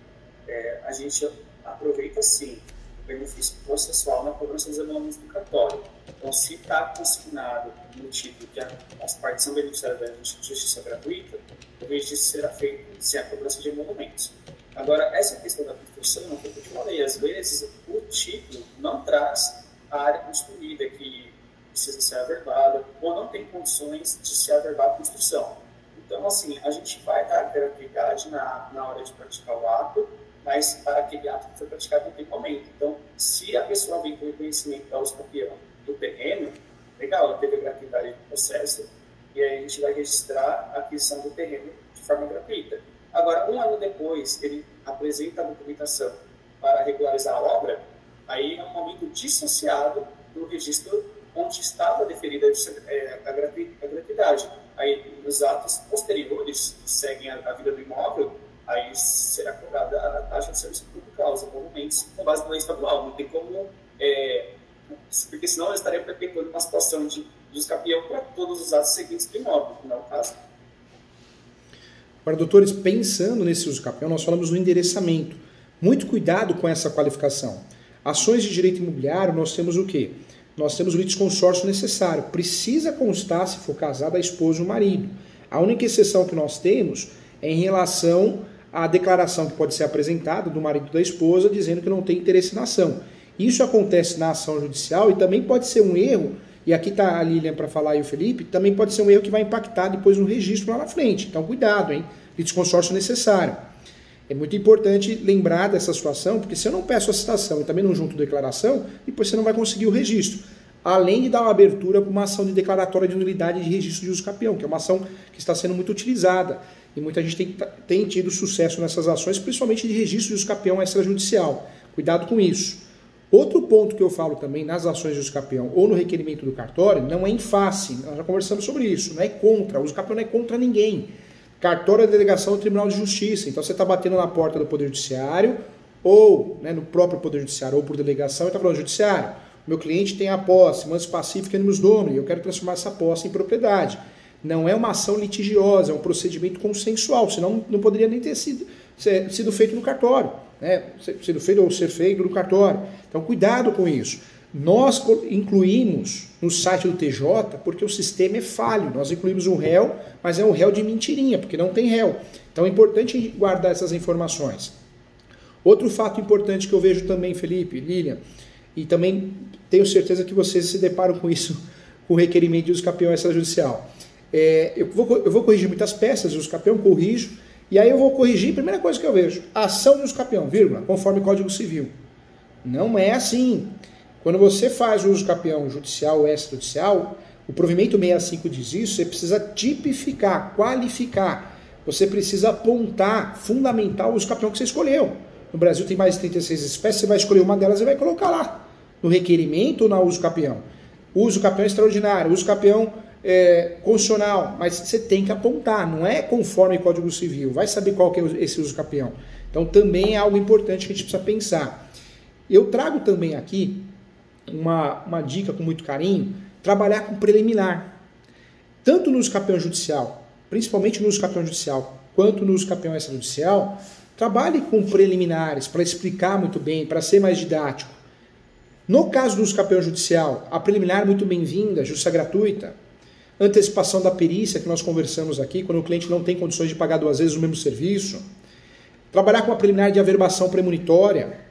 a gente aproveita, sim, o benefício processual na cobrança dos emolumentos do cartório. Então, se está consignado no título que as partes são beneficiadas da justiça gratuita, o registro será feito sem a cobrança de emolumentos. Agora, essa questão da construção, como eu te falei, às vezes o título não traz a área construída que precisa ser averbada, ou não tem condições de se averbar a construção. Então, assim, a gente vai dar gratuidade na hora de praticar o ato, mas para aquele ato que foi praticado em tem momento. Então, se a pessoa vem com reconhecimento da uso campeão do terreno, legal, ela teve gratuidade no processo, e aí a gente vai registrar a aquisição do terreno de forma gratuita. Agora, um ano depois, ele apresenta a documentação para regularizar a obra, aí é um momento dissociado do registro onde estava deferida a gratuidade. Aí, nos atos posteriores, que seguem a vida do imóvel, aí será cobrada a taxa de serviço público causa, comumente, com base na lei estadual. Não tem como... porque senão eu estaria perpetuando uma situação de campeão para todos os atos seguintes do imóvel, não é o caso. Agora, doutores, pensando nesse uso campeão, nós falamos no endereçamento. Muito cuidado com essa qualificação. Ações de direito imobiliário, nós temos o quê? Nós temos o litisconsórcio necessário. Precisa constar, se for casado, a esposa e o marido. A única exceção que nós temos é em relação à declaração que pode ser apresentada do marido e da esposa, dizendo que não tem interesse na ação. Isso acontece na ação judicial e também pode ser um erro, e aqui está a Lilian para falar e o Felipe, também pode ser um erro que vai impactar depois no registro lá na frente. Então, cuidado, hein? litisconsórcio necessário. É muito importante lembrar dessa situação, porque se eu não peço a citação e também não junto declaração, depois você não vai conseguir o registro. Além de dar uma abertura para uma ação de declaratória de nulidade de registro de uso capião, que é uma ação que está sendo muito utilizada. E muita gente tem tido sucesso nessas ações, principalmente de registro de uso capião extrajudicial. Cuidado com isso. Outro ponto que eu falo também nas ações de uso capião ou no requerimento do cartório, não é em face. Nós já conversamos sobre isso. Não é contra. O uso capião não é contra ninguém. Cartório é delegação do Tribunal de Justiça. Então você está batendo na porta do Poder Judiciário, ou no próprio Poder Judiciário, ou por delegação, e está falando, Judiciário, meu cliente tem a posse, manus pacífica animus domini, eu quero transformar essa posse em propriedade. Não é uma ação litigiosa, é um procedimento consensual, senão não poderia nem ter sido feito no cartório, né? Sido feito ou ser feito no cartório. Então cuidado com isso. Nós incluímos no site do TJ porque o sistema é falho. Nós incluímos um réu, mas é um réu de mentirinha, porque não tem réu. Então é importante guardar essas informações. Outro fato importante que eu vejo também, Felipe, Lilian, e também tenho certeza que vocês se deparam com isso, com o requerimento de uso capião extrajudicial. Eu vou corrigir muitas peças de uso capião, corrijo, e aí eu vou corrigir, primeira coisa que eu vejo, ação de uso capião, vírgula, conforme Código Civil. Não é assim. Quando você faz o uso capião judicial ou extrajudicial, o provimento 65 diz isso, você precisa tipificar, qualificar, você precisa apontar, fundamentar o uso capião que você escolheu. No Brasil tem mais de 36 espécies, você vai escolher uma delas e vai colocar lá, no requerimento ou no uso capião. Uso capião extraordinário, uso capião constitucional, mas você tem que apontar, não é conforme Código Civil, vai saber qual que é esse uso capião. Então também é algo importante que a gente precisa pensar. Eu trago também aqui uma dica com muito carinho, trabalhar com preliminar, tanto no uso capião judicial, principalmente no uso capião judicial, quanto no uso capião extrajudicial, trabalhe com preliminares para explicar muito bem, para ser mais didático. No caso do uso capião judicial, a preliminar muito bem-vinda, justiça gratuita, antecipação da perícia que nós conversamos aqui, quando o cliente não tem condições de pagar 2 vezes o mesmo serviço, trabalhar com a preliminar de averbação premonitória,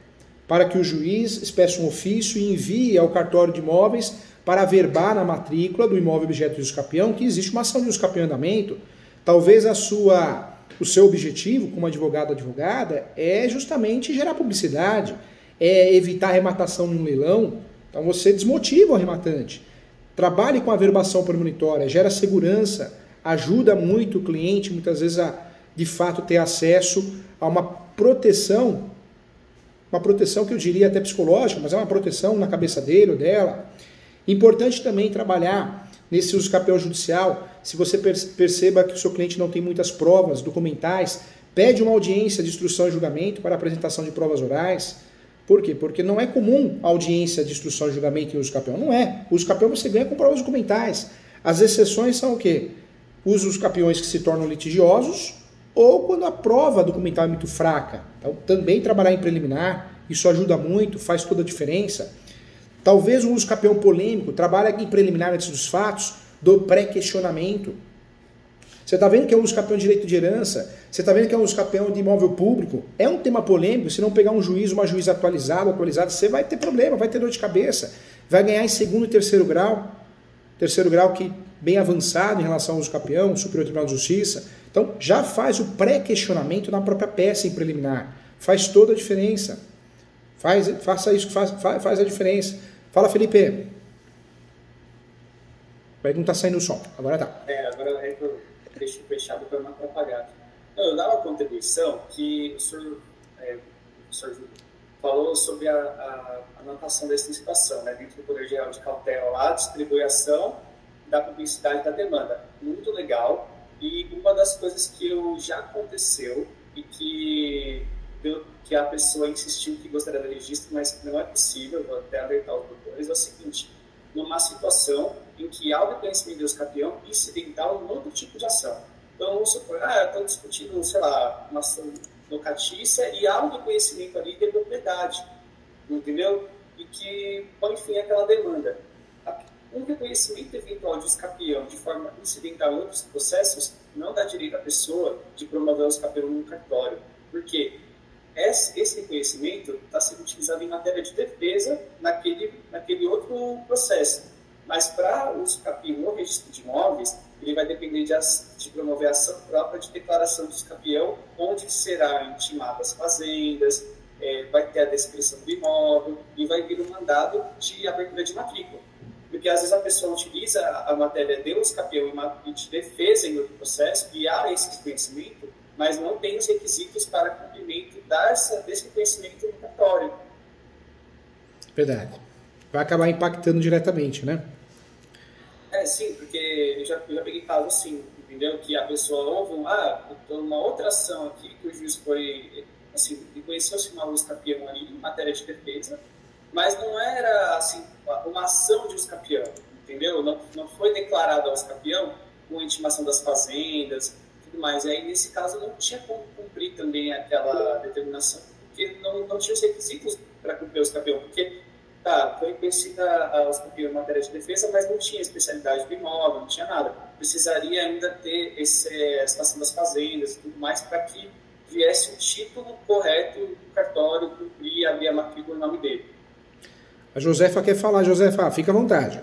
para que o juiz espeça um ofício e envie ao cartório de imóveis para averbar na matrícula do imóvel objeto de uso capião que existe uma ação de uso capião em andamento. Talvez o seu objetivo como advogado ou advogada é justamente gerar publicidade, é evitar a arrematação num leilão, então você desmotiva o arrematante. Trabalhe com a averbação premonitória, gera segurança, ajuda muito o cliente, muitas vezes, a de fato ter acesso a uma proteção que eu diria até psicológica, mas é uma proteção na cabeça dele ou dela. Importante também trabalhar nesse uso capião judicial, se você perceba que o seu cliente não tem muitas provas documentais, pede uma audiência de instrução e julgamento para apresentação de provas orais. Por quê? Porque não é comum a audiência de instrução e julgamento em uso capião. Não é. O uso capião você ganha com provas documentais. As exceções são o quê? Usos capiões que se tornam litigiosos ou quando a prova documental é muito fraca. Então, também trabalhar em preliminar, isso ajuda muito, faz toda a diferença. Talvez um uso capião polêmico, trabalha em preliminar antes dos fatos, do pré-questionamento. Você está vendo que é um uso capião de direito de herança, você está vendo que é um uso capião de imóvel público, é um tema polêmico, se não pegar um juiz, uma juíza atualizada, você vai ter problema, vai ter dor de cabeça, vai ganhar em 2º e 3º grau, que bem avançado em relação ao uso capião, Superior Tribunal de Justiça. Então já faz o pré-questionamento na própria peça em preliminar, faz toda a diferença, faça isso que faz a diferença. Fala, Felipe. Não está saindo o som, agora tá. Agora deixo fechado para não atrapalhar. Eu dava uma contribuição que o senhor falou sobre a anotação dessa licitação, né, dentro do Poder Geral de Cautela, lá, distribui a ação da publicidade da demanda. Muito legal. E uma das coisas que já aconteceu e que a pessoa insistiu que gostaria do registro, mas não é possível, vou até alertar os doutores, é o seguinte: numa situação em que há o reconhecimento de uso capião incidental em outro tipo de ação. Então, vamos supor, estão discutindo, sei lá, uma ação locatícia e há um reconhecimento ali de propriedade, entendeu? E que põe fim àquela demanda. Um reconhecimento eventual de uso capião de forma incidental em outros processos não dá direito à pessoa de promover o uso capião no cartório. Por quê? Esse reconhecimento está sendo utilizado em matéria de defesa naquele outro processo. Mas para o uso capião no registro de imóveis, ele vai depender de promover ação própria de declaração dos campeão, onde serão intimadas as fazendas, vai ter a descrição do imóvel e vai vir um mandado de abertura de matrícula. Porque às vezes a pessoa utiliza a matéria de campeão e de defesa em outro processo e há esse conhecimento, mas não tem os requisitos para cumprimento desse conhecimento no cartório. Verdade. Vai acabar impactando diretamente, né? Sim, porque eu já peguei casos assim, entendeu? Que a pessoa ouve eu estou numa outra ação aqui, que o juiz foi, assim, reconheceu-se uma luz campeão ali em matéria de defesa, mas não era, assim, uma ação de uso campeão, entendeu? Não foi declarado aos campeão com a intimação das fazendas, tudo mais. E aí, nesse caso, não tinha como cumprir também aquela determinação, porque não tinha os requisitos para cumprir os campeão, porque foi conhecida aos campeões em matéria de defesa, mas não tinha especialidade do imóvel, não tinha nada. Precisaria ainda ter a situação das fazendas e tudo mais para que viesse o título correto do cartório, cumprir, abrir a matrícula no nome dele. A Josefa quer falar. Josefa, fica à vontade.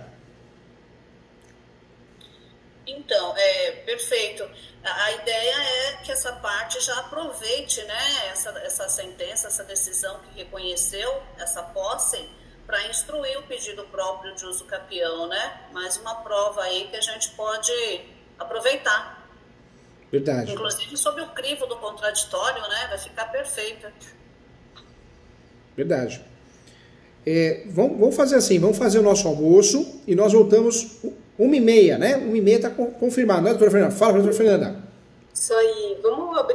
Então, perfeito. A ideia é que essa parte já aproveite, né, essa sentença, essa decisão que reconheceu essa posse, para instruir o pedido próprio de uso capião, né? Mais uma prova aí que a gente pode aproveitar. Verdade. Inclusive sob o crivo do contraditório, né? Vai ficar perfeita. Verdade. Vamos fazer assim, vamos fazer o nosso almoço e nós voltamos 1h30, né? 1h30 está confirmado, né, doutora Fernanda? Fala, doutora Fernanda. Isso aí, vamos abrir